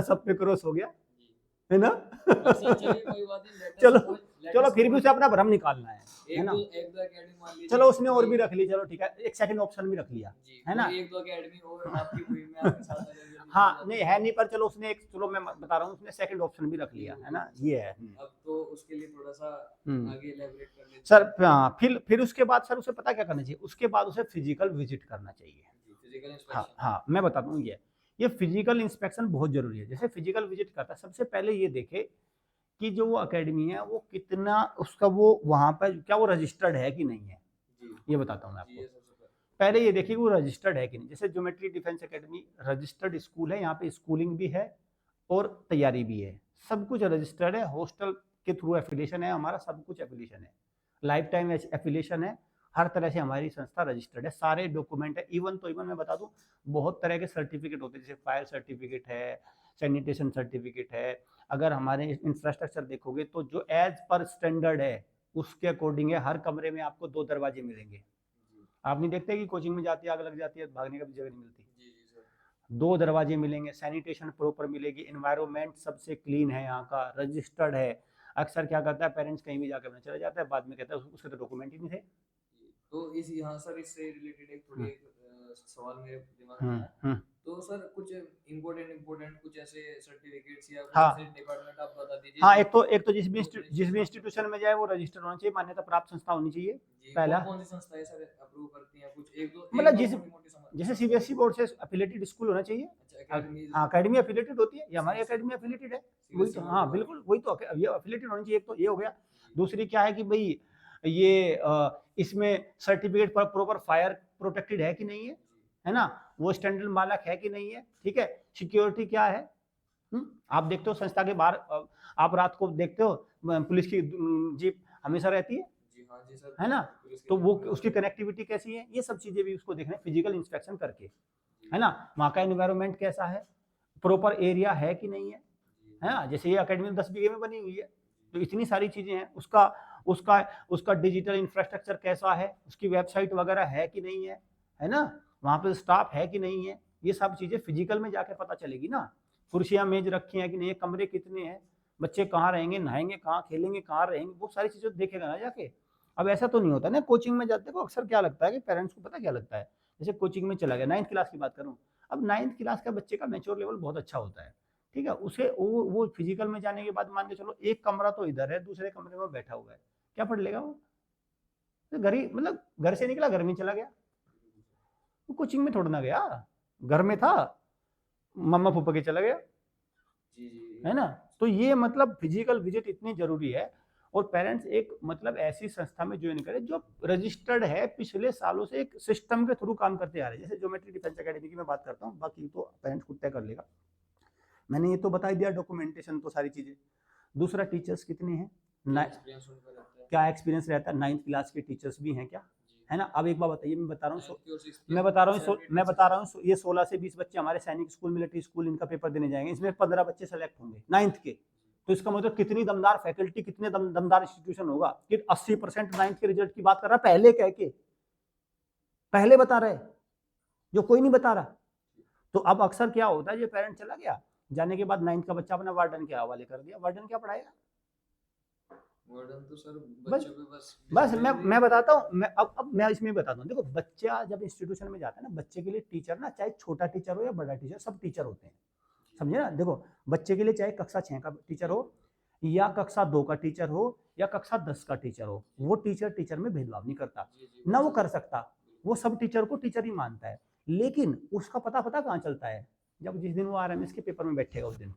सब पे क्रॉस हो गया, जी। है ना? बट सर चलिए कोई बात नहीं, चलो लेट चलो अस फिर भी उसे सपोज अपना भ्रम निकालना है एक ना? दो एकेडमी मान लीजिए चलो कि उसने और कोई। भी रख ली, चलो ठीक है, एक सेकंड ऑप्शन भी रख लिया, जी, है ना? कोई एक दो एकेडमी और आपकी हुई में आपके साथ अगर यदि हाँ जुड़ जाती नहीं है है तो। नहीं, पर चलो उसने एक, चलो मैं बता रहा हूँ उसने सेकंड ऑप्शन भी रख लिया, है ना? बिल्कुल ये सर। है। अब तो उसके लिए थोड़ा सा हम्म। आगे एलैबोरेट कर लेते सर हैं। हाँ, फिर उसके बाद सर उसे पता क्या करना चाहिए, उसके बाद उसे फिजिकल विजिट करना चाहिए। जी, फिजिकल हाँ इंस्पेक्शन। हाँ मैं बताता हूँ, ये फिजिकल इंस्पेक्शन बहुत जरूरी है। जैसे फिजिकल विजिट करता है, सबसे पहले ये देखे कि जो वो अकेडमी है वो कितना उसका वो वहां पर क्या वो रजिस्टर्ड है कि नहीं है, जी ये बताता हूँ मैं जी, आपको। ये सबसे पहले। पहले ये देखिए कि वो रजिस्टर्ड है कि नहीं। जैसे geometry defence academy registered school है, यहाँ पे स्कूलिंग भी है और तैयारी भी है, सब कुछ रजिस्टर्ड है, हॉस्टल के थ्रू एफिलिएशन है हमारा, सब कुछ एफिलिएशन है, लाइफ टाइम एफिलिएशन है, हर तरह से हमारी संस्था रजिस्टर्ड है, सारे डॉक्यूमेंट है। इवन मैं बता दूं बहुत तरह के सर्टिफिकेट होते हैं, जैसे फायर सर्टिफिकेट है, सैनिटेशन सर्टिफिकेट है। अगर हमारे इंफ्रास्ट्रक्चर देखोगे तो जो एज पर स्टैंडर्ड है उसके अकॉर्डिंग है, हर कमरे में आपको 2 दरवाजे मिलेंगे। जी आप नहीं देखते कि कोचिंग में जाती है आग लग जाती है, भागने का भी जगह नहीं मिलती। जी जी सर। 2 दरवाजे मिलेंगे, सैनिटेशन प्रॉपर मिलेगी, एनवायरनमेंट सबसे क्लीन है, यहाँ का रजिस्टर्ड है। अक्सर क्या करता है पेरेंट्स कहीं भी जाकर चला जाता है, बाद में कहता है उसके तो डॉक्यूमेंट ही नहीं थे। तो इस यहाँ सर इससे रिलेटेड एक थोड़ी हम्म, एक सवाल मेरे दिमाग में है। हम्म। तो सर कुछ इम्पोर्टेंट कुछ ऐसे सर्टिफिकेट्स या कुछ हाँ ऐसे डिपार्टमेंट आप बता दीजिए हाँ, जो एक तो दूसरे जिस भी इंस्टीट्यूशन में इंस्टीट्यूशन में जाए वो रजिस्टर्ड होना चाहिए, मान्यता प्राप्त संस्था होनी चाहिए जी, पहला। कौन कौन सी संस्थाएं सर अप्रूव करती हैं? कुछ एक मतलब दो जिस मोटी मोटी जैसे संस्थाएं सीबीएसई बताइए। बोर्ड से एफिलेटेड स्कूल होना चाहिए। अच्छा, एकेडमी हाँ अकेडमी एफिलेटेड होती है, ये हमारी सीबीएसई एकेडमी एफिलेटेड है। वही सीबीएसई तो, बोर्ड हाँ वाली। बिल्कुल वही तो, ये एफिलेटेड होनी चाहिए, एक तो ये हो गया। जी दूसरी क्या है कि भाई ये इसमें सर्टिफिकेट पर प्रॉपर फायर प्रोटेक्टेड है कि नहीं है ना? वो स्टैंडर्ड मानक है कि नहीं है, ठीक है। सिक्योरिटी क्या है, आप देखते हो संस्था के बाहर आप रात को देखते हो पुलिस की जीप हमेशा रहती जी हाँ जी सर, है ना? पुलिस की तो जीप वो हमेशा उसकी रहती है। कनेक्टिविटी कैसी है, ये सब चीजें भी उसको देखना है फिजिकल इंस्पेक्शन करके, जी है ना? वहाँ का एनवायरनमेंट कैसा है, प्रॉपर एरिया है कि नहीं जी है ना? जैसे ये अकेडमी 10 बीघे में बनी हुई है, तो जी इतनी सारी चीजें हैं। उसका उसका उसका डिजिटल इंफ्रास्ट्रक्चर कैसा है, उसकी वेबसाइट वगैरह है कि नहीं है ना? वहाँ पे स्टाफ है कि नहीं है, ये सब चीजें फिजिकल में जाके पता चलेगी ना। कुर्सियां मेज रखी हैं कि नहीं, कमरे कितने हैं, बच्चे कहाँ रहेंगे, नहाएंगे कहाँ, खेलेंगे कहाँ, रहेंगे, वो सारी चीजें देखेगा ना जाके। अब ऐसा तो नहीं होता ना कोचिंग में जाते को, अक्सर क्या लगता है कि पेरेंट्स को पता क्या लगता है, जैसे कोचिंग में चला गया 9th क्लास की बात करूँ, अब 9th क्लास का बच्चे का मैच्योर लेवल बहुत अच्छा होता है, ठीक है। उसे वो फिजिकल में जाने के बाद मान के चलो एक कमरा तो इधर है, दूसरे कमरे में बैठा हुआ है, क्या पढ़ लेगा वो? तो घर ही मतलब घर से निकला घर में चला गया, वो कोचिंग में थोड़ा ना गया, घर में था, मम्मा फूफा के चला गया, जी जी है ना? तो ये मतलब फिजिकल विजिट इतनी जरूरी है। और पेरेंट्स एक मतलब ऐसी संस्था में ज्वाइन करें जो रजिस्टर्ड है, पिछले सालों से एक सिस्टम के थ्रू काम करते आ रहे हैं। जैसे ज्योमेट्री डिफेंस एकेडमी की मैं बात करता हूँ, बाकी तो पेरेंट्स खुद तय कर लेगा। मैंने ये तो बता दिया डॉक्यूमेंटेशन तो सारी चीजें। दूसरा टीचर्स कितने हैं, एक्सपीरियंस उनका रहता है। क्या एक्सपीरियंस रहता है, 9th क्लास के टीचर्स भी हैं क्या, जी है ना? अब एक बात बताइए, मैं बता रहा हूँ नाइन्थ की और सिक्स्थ मैं की बता रहा हूँ सैलरी मैं बता रहा टीचर्स। हूँ ये 16 से 20 बच्चे हमारे सैनिक स्कूल मिलिट्री स्कूल इनका पेपर देने जाएंगे, इसमें 15 बच्चे सेलेक्ट होंगे 9th के। तो इसका मतलब कितनी दमदार फैकल्टी, कितने दमदार इंस्टीट्यूशन होगा कि 80% 9th के रिजल्ट की बात कर रहा है, पहले कह के पहले बता रहे, जो कोई नहीं बता रहा। तो अब अक्सर क्या होता है, जो पेरेंट चला गया, जाने के बाद 9th का बच्चा अपना वार्डन के हवाले कर दिया, वार्डन क्या पढ़ाएगा? वार्डन तो सर बस बच्चों पे बस बस डिसिप्लिनरी। मैं बताता हूँ, अब मैं इसमें बताता हूँ। देखो बच्चा जब इंस्टीट्यूशन में जाता है ना, बच्चे के लिए टीचर ना चाहे छोटा टीचर हो या बड़ा टीचर, सब टीचर होते हैं। समझे ना? देखो बच्चे के लिए चाहे कक्षा 6 का टीचर हो या कक्षा 2 का टीचर हो या कक्षा 10 का टीचर हो, वो टीचर में भेदभाव नहीं करता, ना वो कर सकता, वो सब टीचर को टीचर ही मानता है। लेकिन उसका पता कहाँ चलता है, जब जिस दिन वो आरएमएस के पेपर में बैठेगा उस दिन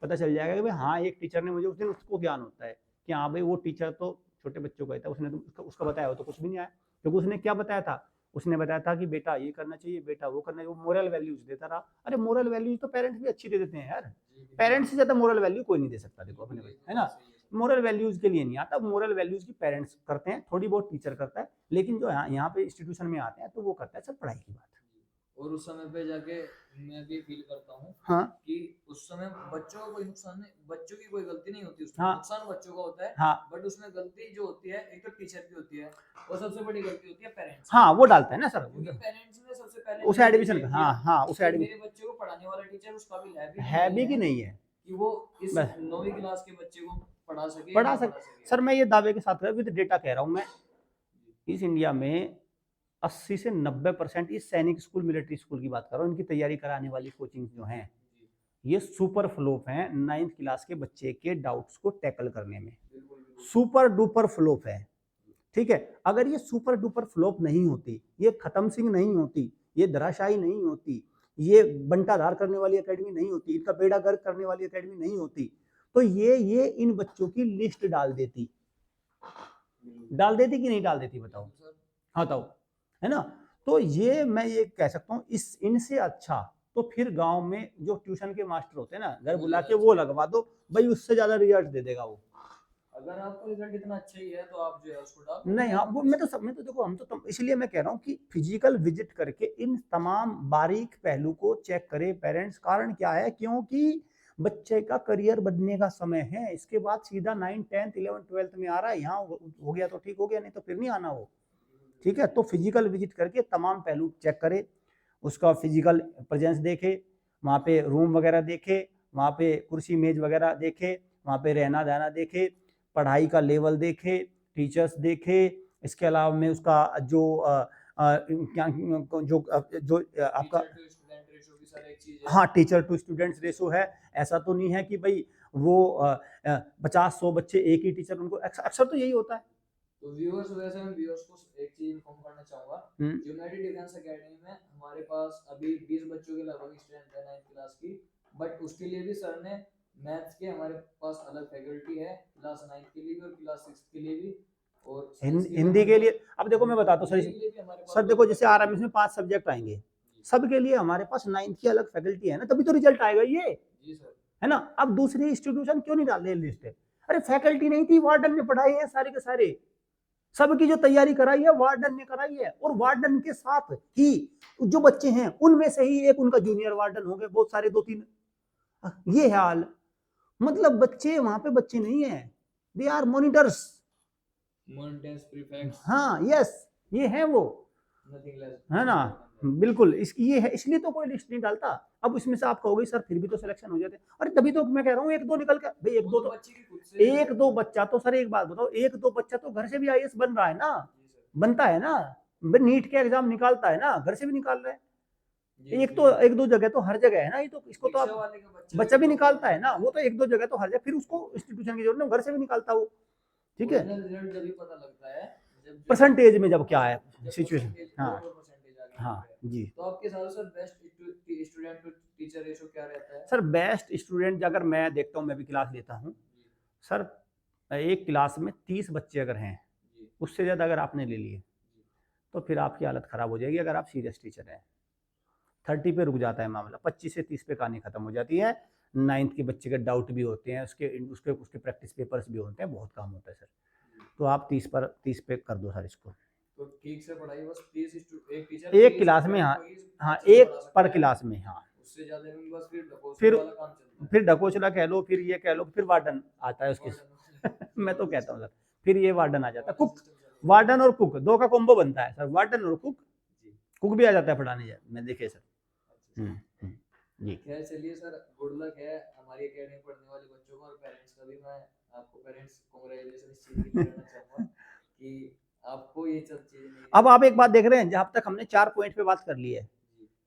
पता चल जाएगा कि भाई हाँ एक टीचर ने मुझे, उस दिन उसको ज्ञान होता है कि हाँ भाई वो टीचर तो छोटे बच्चों को कहता है, उसने तो उसका बताया हो तो कुछ भी नहीं आया, क्योंकि उसने क्या बताया था, उसने बताया था कि बेटा ये करना चाहिए, बेटा वो करना चाहिए, वो मोरल वैल्यूज देता रहा। अरे मोरल वैल्यूज तो पेरेंट्स भी अच्छी दे देते हैं यार, पेरेंट्स से ज्यादा मोरल वैल्यू कोई नहीं दे सकता, देखो अपने है ना। मोरल वैल्यूज के लिए नहीं आता, मोरल वैल्यूज की पेरेंट्स करते हैं, थोड़ी बहुत टीचर करता है, लेकिन जो यहाँ पे इंस्टीट्यूशन में आते हैं तो वो करता है सब पढ़ाई की बात। और उस समय पे जाके मैं भी फील करता हूँ हाँ कि उस समय बच्चों का कोई नुकसान नहीं, बच्चों की कोई गलती नहीं होती उसमें, हाँ नुकसान बच्चों का होता है। हाँ बट उसमें गलती जो होती है एक तो टीचर की होती है, और सबसे बड़ी गलती होती है पेरेंट्स। हाँ वो डालता है ना सर, क्योंकि पेरेंट्स ने सबसे पहले उसे एडमिशन डिसाइड हाँ किया हाँ उसे कि एडमिशन मेरे बच्चे को पढ़ाने वाला टीचर उस काबिल है भी कि नहीं है कि वो इस बस 9वीं क्लास के बच्चे को पढ़ा सके या पढ़ा ना सक पढ़ा सके। सर मैं ये दावे के साथ विद डेटा कह रहा हूँ मैं, इस इंडिया में 80 से 90% इस सैनिक स्कूल मिलिट्री स्कूल की बात कर रहा हूँ, इनकी तैयारी कराने वाली कोचिंग जो हैं ये सुपर फ्लोप हैं 9th क्लास के बच्चे के डाउट्स को टैकल करने में, सुपर डुपर फ्लोप है। ठीक है, अगर ये सुपर डुपर फ्लोप नहीं होती, ये खत्म सिंह नहीं होती, ये धराशायी नहीं होती, ये बंटाधार करने वाली एकेडमी नहीं होती, इनका बेड़ा गर्क करने वाली एकेडमी नहीं होती, तो ये इन बच्चों की लिस्ट डाल देती कि नहीं डाल देती, बताओ हाँ बताओ, है ना। तो ये मैं ये कह सकता हूँ इस इनसे अच्छा तो फिर गांव में जो ट्यूशन के मास्टर होते हैं ना, घर बुला के वो लगवा दो भाई, उससे ज्यादा रिजल्ट दे देगा वो। अगर आपका रिजल्ट इतना अच्छा ही है तो आप जो है उसको डाल नहीं हाँ वो मैं तो देखो हम तो इसलिए मैं कह रहा हूँ कि फिजिकल विजिट करके इन तमाम बारीक पहलू को चेक करे पेरेंट्स। कारण क्या है, क्योंकि बच्चे का करियर बनने का समय है, इसके बाद सीधा 9th 10th 11th 12th में आ रहा है, यहाँ हो गया तो ठीक हो गया, नहीं तो फिर नहीं आना वो। ठीक है, तो फिजिकल विजिट करके तमाम पहलू चेक करे, उसका फिजिकल प्रेजेंस देखे, वहाँ पे रूम वगैरह देखे, वहाँ पे कुर्सी मेज वगैरह देखे, वहाँ पे रहना सहना देखे, पढ़ाई का लेवल देखे, टीचर्स देखे, इसके अलावा में उसका जो आपका हाँ टीचर टू स्टूडेंट्स रेशो है। ऐसा तो नहीं है कि भाई वो 50-100 बच्चे एक ही टीचर, उनको अक्सर तो यही होता है। तो व्यूअर्स, वैसे मैं व्यूअर्स को एक चीज इन्फॉर्म करना चाहूंगा, यूनाइटेड डिफेंस एकेडमी में हमारे पास अभी 20 बच्चों के लगभग स्ट्रेंथ है 9th क्लास की। बट उसके लिए भी सर ने मैथ्स के हमारे पास अलग फैकल्टी है क्लास 9th के लिए भी और क्लास 6 के लिए भी, और हिंदी के लिए। अब देखो मैं बताता हूँ सर देखो जैसे आरएमएस में 5 सब्जेक्ट आएंगे, सबके लिए हमारे पास 9th की अलग फैकल्टी है ना, तभी तो रिजल्ट आएगा ये, है ना। अब दूसरी इंस्टीट्यूशन क्यों नहीं डाल रहे लिस्ट? अरे फैकल्टी नहीं थी, वार्डन ने पढ़ाए हैं सारे के सारे, सबकी जो तैयारी कराई है वार्डन ने कराई है, और वार्डन के साथ ही जो बच्चे हैं उनमें से ही एक उनका जूनियर वार्डन हो गए, बहुत सारे 2-3, ये हाल। मतलब बच्चे वहां पे बच्चे नहीं है, दे आर मॉनिटर्स, हाँ यस ये है वो, है ना, बिल्कुल ये है, इसलिए तो कोई लिस्ट नहीं डालता। अब इसमें से आप कहोगे सर फिर भी तो सिलेक्शन हो जाते, अरे तभी तो मैं कह रहा हूँ 1-2 निकल कर भाई, 1-2 बच्चा तो सर, एक बात बताओ, 1-2 बच्चा तो घर से भी आईएएस बन रहा है ना, बनता है ना, नीट के एग्जाम निकालता है ना, घर से भी निकाल रहा है, एक दो जगह तो हर जगह है ना, ये तो इसको तो आप बच्चा भी निकालता है ना, वो तो 1-2 जगह तो हर जगह, फिर उसको इंस्टीट्यूशन की जरूरत नहीं, घर से भी निकालता वो। ठीक है, परसेंटेज में जब क्या है सिचुएशन, हाँ हाँ जी। तो आपके हिसाब से best student to teacher ratio क्या रहता है? सर बेस्ट स्टूडेंट अगर मैं देखता हूँ, मैं भी क्लास लेता हूँ सर, एक क्लास में 30 बच्चे अगर हैं, उससे ज़्यादा अगर आपने ले लिए तो फिर आपकी हालत ख़राब हो जाएगी, अगर आप सीरियस टीचर हैं। 30 पे रुक जाता है मामला, 25 से 30 पे कहानी खत्म हो जाती है। 9th के बच्चे के डाउट भी होते हैं, उसके प्रैक्टिस पेपर्स भी होते हैं, बहुत काम होता है सर। तो आप 30 पे कर दो सर इसको, तो ठीक से पढ़ाई बस 30 एक टीचर एक क्लास में, हाँ एक पर क्लास में, हाँ उससे ज्यादा में बस फिर ढकोसला कह लो, फिर ये कह लो, फिर वार्डन आता है उसके मैं तो कहता हूँ सर, फिर ये वार्डन आ जाता है, कुक, वार्डन और कुक 2 का कॉम्बो बनता है सर, वार्डन और कुक भी आ जाता है पढ़ाने, मैं देखे सर। जी खैर चलिए सर, गुड लक है हमारी एकेडमी पढ़ने वाले बच्चों को, और पेरेंट्स का भी मैं आपको पेरेंट्स कांग्रेचुलेशन इस चीज के लिए करना चाहूंगा कि आपको ये सब चीजें। अब आप एक बात देख रहे हैं, जहां तक हमने 4 पॉइंट पे बात कर ली है,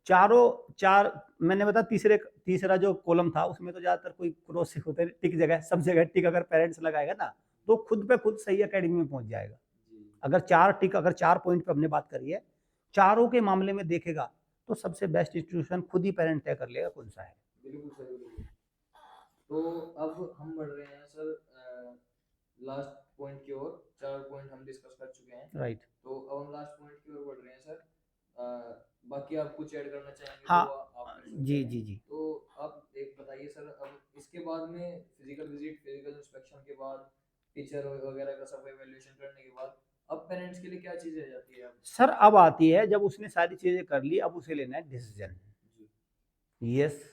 चार मैंने बताया, तीसरा जो कॉलम था उसमें तो ज्यादातर कोई क्रॉस होते हैं, टिक जगह सब जगह टिक अगर पेरेंट्स लगाएगा ना तो खुद पे खुद सही एकेडमी में पहुंच जाएगा। अगर 4 पॉइंट पे हमने बात करी है, चारों के मामले में देखेगा तो सबसे बेस्ट इंस्टीट्यूशन खुद ही पेरेंट तय कर लेगा कौन सा है। बिल्कुल सर, बिल्कुल। तो अब हम बढ़ रहे हैं सर लास्ट पॉइंट की ओर। 4 पॉइंट हम डिस्कस कर चुके हैं, राइट। तो अब हम लास्ट पॉइंट की ओर बढ़ रहे हैं सर। बाकी आप कुछ ऐड करना चाहेंगे हाँ, तो आप कर सकते जी हैं। जी जी। तो आप एक बताइए सर, अब इसके बाद में फिजिकल विजिट, फिजिकल इंस्पेक्शन के बाद, टीचर वगैरह का सब इवैल्यूएशन करने के बाद अब पेरेंट्स के लिए क्या चीजें आ जाती है अब? सर अब आती है, जब उसने सारी चीजें कर ली, अब उसे लेना है डिसीजन, यस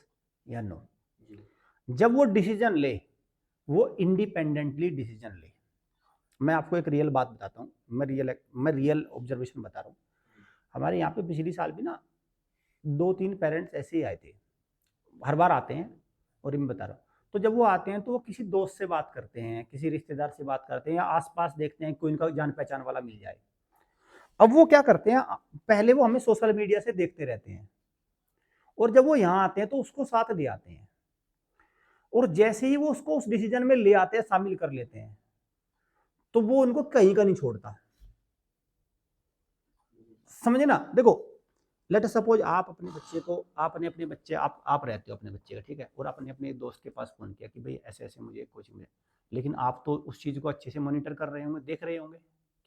या नो। जब वो डिसीजन ले, वो इंडिपेंडेंटली डिसीजन ले। मैं आपको एक रियल बात बताता हूँ, मैं रियल ऑब्जर्वेशन बता रहा हूँ। हमारे यहाँ पे पिछली साल भी ना 2-3 पेरेंट्स ऐसे ही आए थे, हर बार आते हैं, और ये मैं बता रहा हूँ। तो जब वो आते हैं तो वो किसी दोस्त से बात करते हैं, किसी रिश्तेदार से बात करते हैं, या आसपास देखते हैं कोई इनका जान पहचान वाला मिल जाए। अब वो क्या करते हैं, पहले वो हमें सोशल मीडिया से देखते रहते हैं, और जब वो यहाँ आते हैं तो उसको साथ ले आते हैं, और जैसे ही वो उसको उस डिसीजन में ले आते हैं, शामिल कर लेते हैं, तो वो उनको कहीं का नहीं छोड़ता। समझे ना? देखो, लेट सपोज आप अपने बच्चे को, आपने अपने बच्चे, आप रहते हो अपने बच्चे का, ठीक है, और आपने अपने एक दोस्त के पास फोन किया कि भाई ऐसे ऐसे मुझे कोचिंग में, लेकिन आप तो उस चीज़ को अच्छे से मॉनिटर कर रहे होंगे, देख रहे होंगे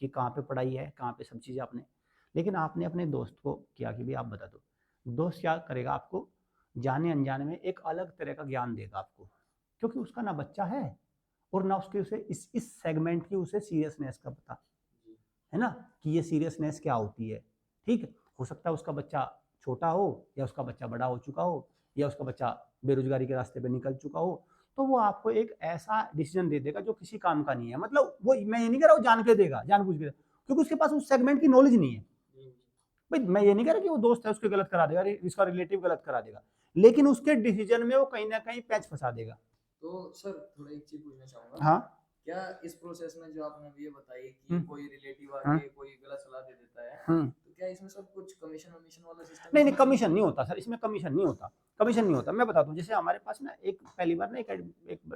कि कहाँ पे पढ़ाई है, कहाँ पे सब चीज़ें आपने, लेकिन आपने अपने दोस्त को किया कि भाई आप बता दो। दोस्त क्या करेगा, आपको जाने अनजाने में एक अलग तरह का ज्ञान देगा आपको, क्योंकि उसका ना बच्चा है और ना उसके उसे इस सेगमेंट की उसे सीरियसनेस का पता है ना, कि ये सीरियसनेस क्या होती है। ठीक, हो सकता है उसका बच्चा छोटा हो, या उसका बच्चा बड़ा हो चुका हो, या उसका बच्चा बेरोजगारी के रास्ते पे निकल चुका हो, तो वो आपको एक ऐसा डिसीजन दे देगा जो किसी काम का नहीं है। मतलब वो, मैं ये नहीं कह रहा हूँ जान के देगा, जानबूझ के, क्योंकि उसके पास उस सेगमेंट की नॉलेज नहीं है। भाई मैं ये नहीं कह रहा कि वो दोस्त है उसके गलत करा देगा, इसका रिलेटिव गलत करा देगा, लेकिन उसके डिसीजन में वो कहीं ना कहीं पैच फंसा देगा। तो सर थोड़ा एक चीज पूछना चाहूंगा। हाँ, क्या इस प्रोसेस में जो आपने अभी ये बताई कि कोई रिलेटिव आके हाँ, कोई गलत सलाह दे देता है, हाँ, तो क्या इसमें सब कुछ कमीशन वमीशन वाला सिस्टम? नहीं नहीं, कमीशन नहीं होता सर, इसमें कमीशन नहीं होता, कमीशन नहीं होता। मैं बताता हूँ, जैसे हमारे पास ना एक पहली बार ना एक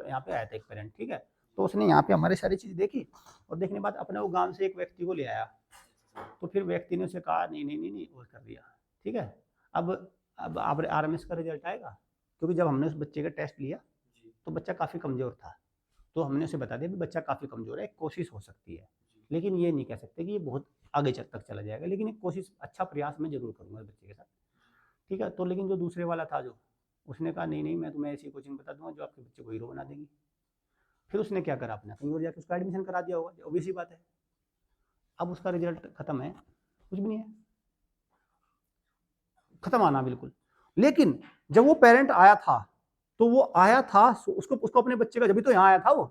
यहाँ पे आया था एक पेरेंट, ठीक है, तो उसने यहाँ पे हमारी सारी चीज़ देखी, और देखने के बाद अपने वो गांव से एक व्यक्ति को ले आया, तो फिर व्यक्ति ने उसे कहा नहीं नहीं नहीं नहीं, वो कर दिया, ठीक है। अब RMS का रिजल्ट आएगा, क्योंकि जब हमने उस बच्चे का टेस्ट लिया तो बच्चा काफ़ी कमज़ोर था, तो हमने उसे बता दिया कि बच्चा काफ़ी कमज़ोर है, एक कोशिश हो सकती है, लेकिन ये नहीं कह सकते कि ये बहुत आगे तक चला जाएगा, लेकिन एक कोशिश, अच्छा प्रयास मैं जरूर करूँगा बच्चे के साथ, ठीक है। तो लेकिन जो दूसरे वाला था, जो उसने कहा नहीं नहीं, मैं तुम्हें ऐसी कोचिंग बता दूंगा जो आपके बच्चे को हीरो बना देगी। फिर उसने क्या करा, अपना कहीं और जाके उसका एडमिशन करा दिया होगा, ऑब्वियस ही बात है। अब उसका रिजल्ट खत्म है, कुछ भी नहीं है, खत्म आना बिल्कुल। लेकिन जब वो पेरेंट आया था, तो वो आया था उसको अपने बच्चे का, जब भी तो यहाँ आया था वो,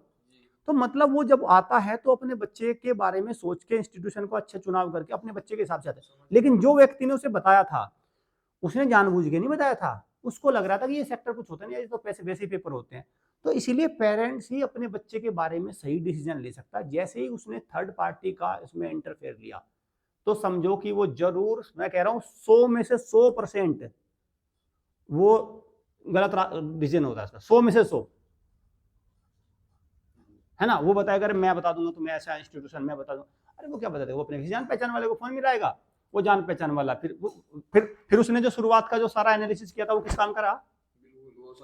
तो मतलब वो जब आता है तो अपने बच्चे के बारे में सोच के, इंस्टीट्यूशन को अच्छा चुनाव करके अपने बच्चे के हिसाब से आता है। लेकिन जो व्यक्ति ने उसे बताया था, उसने जानबूझ के नहीं बताया था, उसको लग रहा था कि ये सेक्टर कुछ होता नहीं, ये तो पैसे वैसे पेपर होते हैं। तो इसीलिए पेरेंट्स ही अपने बच्चे के बारे में सही डिसीजन ले सकता है। जैसे ही उसने थर्ड पार्टी का इसमें इंटरफेयर लिया, तो समझो कि वो जरूर, मैं कह रहा हूँ 100 में से 100% वो गलत डिसीजन होता है इसका, 100 में से 100, है ना। वो बताएगा अरे मैं बता दूंगा तुम्हें ऐसा इंस्टीट्यूशन, मैं बता दूंगा, अरे वो क्या बता देगा, वो अपने जान पहचान वाले को फोन मिलाएगा, वो जान पहचान वाला फिर उसने जो शुरुआत का जो सारा एनालिसिस किया था, वो किस काम का रहा?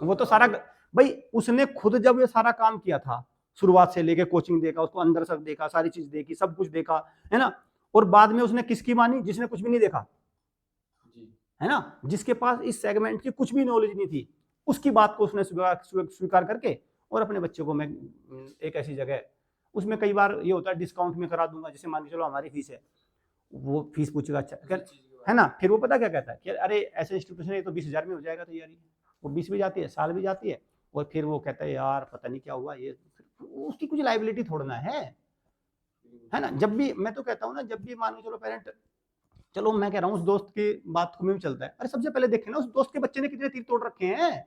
वो तो सारा, भाई उसने खुद जब ये सारा काम किया था, शुरुआत से लेके कोचिंग देखा, उसको अंदर तक देखा, सारी चीज देखी, सब कुछ देखा, है ना, और बाद में उसने किसकी मानी? जिसने कुछ भी नहीं देखा, है ना, जिसके पास इस सेगमेंट की कुछ भी नॉलेज नहीं थी, उसकी बात को उसने स्वीकार करके, और अपने बच्चे को मैं एक ऐसी जगह, उसमें कई बार ये होता है डिस्काउंट में करा दूंगा, जैसे मान के चलो हमारी फीस है, वो फीस पूछेगा, अच्छा है ना, फिर वो पता क्या कहता है कि अरे ऐसे इंस्टीट्यूशन है तो 20,000 में हो जाएगा तैयारी, वो 20 भी जाती है, साल भी जाती है, और फिर वो कहता है यार पता नहीं क्या हुआ, ये उसकी कुछ लाइबिलिटी थोड़ना है ना। जब भी मैं तो कहता हूँ ना, जब भी मान के चलो पेरेंट, चलो मैं कह रहा हूँ उस दोस्त की बात में भी चलता है, अरे सबसे पहले देखें ना उस दोस्त के बच्चे ने कितने तीर तोड़ रखे हैं,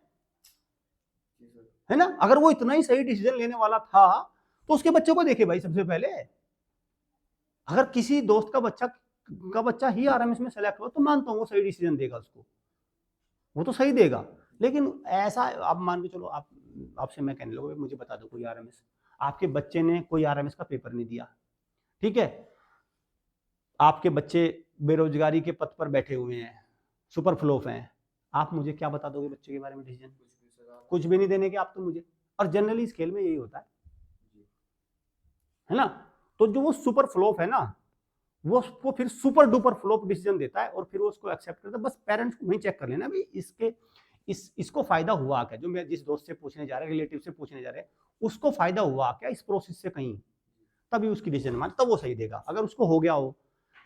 है ना। अगर वो इतना ही सही डिसीजन लेने वाला था तो उसके बच्चे को देखे भाई सबसे पहले। अगर किसी दोस्त का बच्चा ही RMS में सेलेक्ट हो, तो मानता हूँ वो सही डिसीजन देगा उसको, वो तो सही देगा। लेकिन ऐसा आप मान के चलो, आप आपसे मैं कहने लगूँ मुझे बता दो कोई आरएमएस, आपके बच्चे ने कोई आरएमएस का पेपर नहीं दिया, ठीक है? आपके बच्चे बेरोजगारी के पथ पर बैठे हुए हैं, सुपर फ्लॉप हैं, आप मुझे क्या बता दोगे बच्चे के बारे में डिसीजन? कुछ भी नहीं देने के आप तो मुझे। और जनरली इस खेल में यही होता है ना? तो जो वो सुपर फ्लॉप है ना, वो उसको फिर सुपर डुपर फ्लॉप डिसीजन देता है और फिर वो उसको एक्सेप्ट करता है। बस पेरेंट्स को वहीं चेक कर लेना भाई इसके इसको फायदा हुआ क्या, जो मैं जिस दोस्त से पूछने जा रहे हैं, रिलेटिव से पूछने जा रहे हैं, उसको फायदा हुआ क्या इस प्रोसेस से कहीं, तभी उसकी डिसीजन मान, तब वो सही देगा। अगर उसको हो गया हो,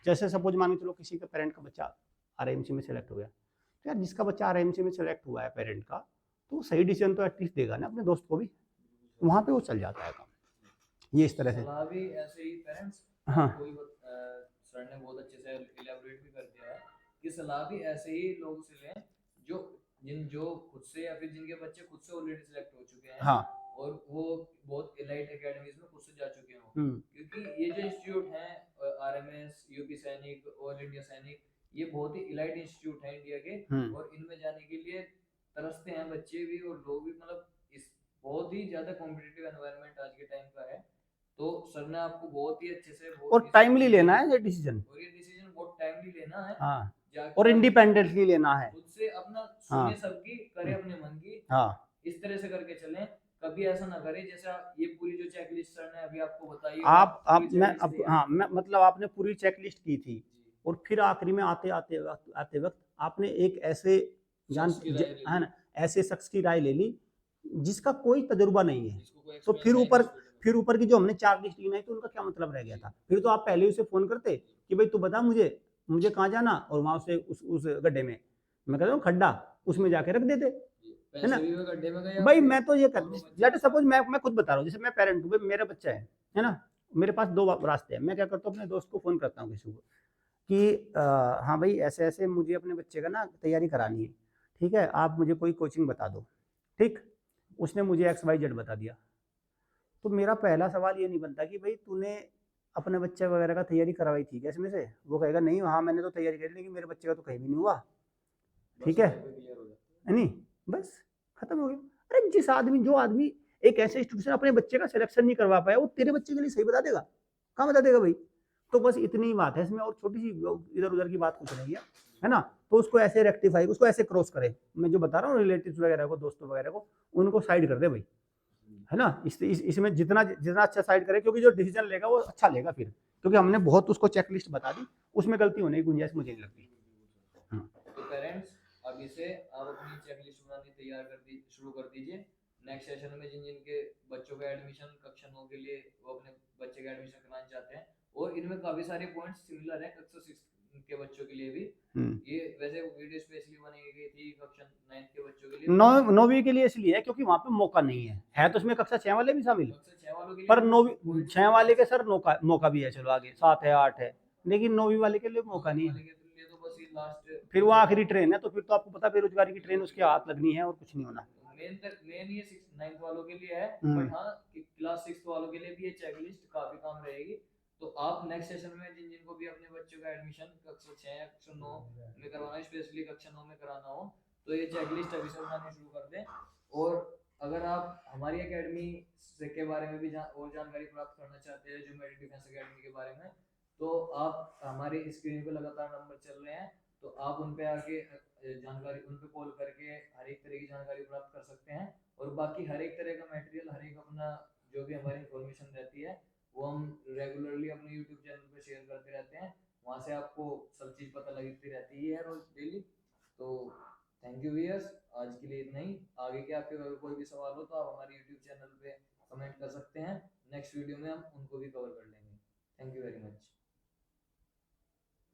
जैसे सपोज मान के चलो किसी का पेरेंट का बच्चा आरएमसी में सेलेक्ट हो गया, तो यार जिसका बच्चा आरएमसी में सेलेक्ट हुआ है पेरेंट का, तो वो सही डिसीजन तो एटलीस्ट देगा ना अपने दोस्त को भी, वहां पे वो चल जाता है काम। ये इस तरह से। सलाह भी ऐसे ही पेरेंट्स हाँ कोई सर ने बहुत अच्छे से इलेबोरेट भी कर दिया है कि सलाह भी ऐसे ही लोगों से लें जो जो खुद से या फिर जिनके बच्चे खुद से ऑलरेडी सिलेक्ट हो चुके हैं, हाँ और वो बहुत एलाइट एकेडमीज में खुद से जा चुके हों। हम्म क्योंकि ये जो इंस्टीट्यूट हैं आरएमएस, यूपी सैनिक, ऑल इंडिया सैनिक, ये बहुत ही इलाइट इंस्टीट्यूट हैं इंडिया के, और इनमें जाने के लिए तरसते हैं बच्चे भी और लोग भी। मतलब इस बहुत ही ज्यादा कॉम्पिटिटिव एनवायरनमेंट आज के टाइम का है। तो सर ने आपको बहुत ही अच्छे से और टाइमली लेना है ये डिसीजन। और ये डिसीजन बहुत टाइमली लेना है, हाँ जाके और आप इंडिपेंडेंटली लेना है। खुद से अपना हाँ सुने सबकी, करे अपने मन की, हाँ इस तरह से करके चलें। कभी ऐसा ना करें जैसा ये पूरी जो चेकलिस्ट सर ने अभी आपको बताई है, आप पूरी मैं चेकलिस्ट अब तैयार हाँ की मैं है। मतलब आपने पूरी चेकलिस्ट की थी, जी, और फिर आखिरी में आते वक्त आपने एक ऐसे शख्स की राय ले है ली, ना, ऐसे शख्स की राय ले ली जिसका कोई तजुर्बा नहीं है। जिसको कोई तो एक्सपीरियंस है नहीं इस फील्ड में। फिर ऊपर की जो हमने 4 लिस्ट गिनाई, तो उनका क्या मतलब रह गया जी था? फिर तो आप पहले ही उसे फोन करते कि भाई तू बता मुझे मुझे कहाँ जाना, और वहां से उस गड्ढे में, मैं कहता हूँ खड्डा, उसमें जाके रख देते, जी, है पैसे ना? भी वो गड्ढे में गए भाई आपके, मैं तो ये कर, दोनों बच्चे लेट एक साथ। सपोज मैं खुद बता रहा हूँ, जैसे मैं पेरेंट हूँ, भाई मेरा बच्चा है ना, मेरे पास 2 रास्ते हैं। मैं क्या करता हूँ, अपने दोस्त को फ़ोन करता हूँ किसी को कि हाँ भाई ऐसे-ऐसे मुझे अपने बच्चे का ना तैयारी करानी है, ठीक है? आप मुझे कोई कोचिंग बता दो, ठीक? उसने मुझे एक्स, वाई, ज़ेड बता दिया। तो मेरा पहला सवाल ये नहीं बनता कि भाई तूने अपने बच्चे वगैरह का तैयारी करवाई थी क्या इसमें से? वो कहेगा नहीं, हाँ मैंने तो तैयारी करी, लेकिन मेरे बच्चे का तो कहीं भी नहीं हुआ, बस ठीक है? वहीं पे क्लियर हो जाता है। है नहीं? बस खत्म हो गया। अरे जो आदमी एक ऐसे इंस्टीट्यूशन अपने बच्चे का सिलेक्शन नहीं करवा पाया, वो तेरे बच्चे के लिए सही बता देगा? कहाँ बता देगा भाई? तो बस इतनी ही बात है इसमें, और छोटी सी इधर-उधर की बात कुछ नहीं है ना? तो उसको ऐसे रेक्टिफाई, उसको ऐसे क्रॉस करे। मैं जो बता रहा हूँ रिलेटिव्स वगैरह को, दोस्तों वगैरह को, उनको साइड कर दे भाई, है ना? इसमें जितना जितना अच्छा साइड करे, क्योंकि जो डिसीजन लेगा वो अच्छा लेगा फिर, क्योंकि हमने बहुत उसको चेकलिस्ट बता दी, उसमें गलती होने की गुंजाइश मुझे नहीं लगती। हाँ। तो पेरेंट्स अभी से आप अपनी चेकलिस्ट बनानी तैयार कर दी शुरू कर दीजिए। नेक्स्ट सेशन में जिन जिन के बच्चों का एडमिशन कक्षा 9 के लिए वो अपने बच्चे का एडमिशन कराना चाहते हैं, और इनमें काफी सारे पॉइंट्स सिमिलर हैं कक्षा 6 के बच्चों के लिए भी। ये वैसे वीडियो स्पेशली बनाई गई थी कक्षा 9 के बच्चों के लिए, नौ 9वीं के लिए इसलिए है क्योंकि वहाँ पे मौका नहीं है तो उसमें कक्षा 6 वाले भी शामिल, कक्षा 6 वालों के लिए पर भी 9वीं points 6 वाले similar के सर मौका भी है, चलो आगे 7 है 8 है, लेकिन 9वीं वाले के लिए मौका 9वीं नहीं वाले है। के लिए तो बस ये लास्ट फिर वो आखिरी ट्रेन है, तो फिर तो आपको पता बेरोजगारी की ट्रेन उसके हाथ लगनी है और कुछ नहीं होना। मेन ये 9th वालों के लिए है, हम्म। बट हाँ क्लास 6 वालों के लिए भी ये चेकलिस्ट काफी काम रहेगी। तो आप नेक्स्ट सेशन में जिन जिनको भी अपने बच्चों का एडमिशन कक्षा 6 या कक्षा 9 में करवाना है, स्पेशली कक्षा 9 में कराना हो, तो ये चेकलिस्ट अभी से बनानी शुरू कर दें। और अगर आप हमारी एकेडमी के बारे में भी और जानकारी प्राप्त करना चाहते हैं, जो मेरी डिफेंस एकेडमी के बारे में, तो आप हमारे स्क्रीन पे लगातार नंबर चल रहे हैं, तो आप उन पे आके जानकारी, उन पे कॉल करके हर एक तरह की जानकारी प्राप्त कर सकते हैं। और बाकी हर एक तरह का मटेरियल, हर एक अपना जो भी हमारी इंफॉर्मेशन रहती है, वो हम रेगुलरली अपने यूट्यूब चैनल पे शेयर करते रहते हैं। वहाँ से आपको सब चीज़ पता लगती रहती है रोज डेली। तो थैंक यू वियर्स, आज के लिए इतना ही। आगे के आपके अगर कोई भी सवाल हो तो आप हमारे यूट्यूब चैनल पे कमेंट कर सकते हैं। नेक्स्ट वीडियो में हम उनको भी कवर कर लेंगे। Thank you very much.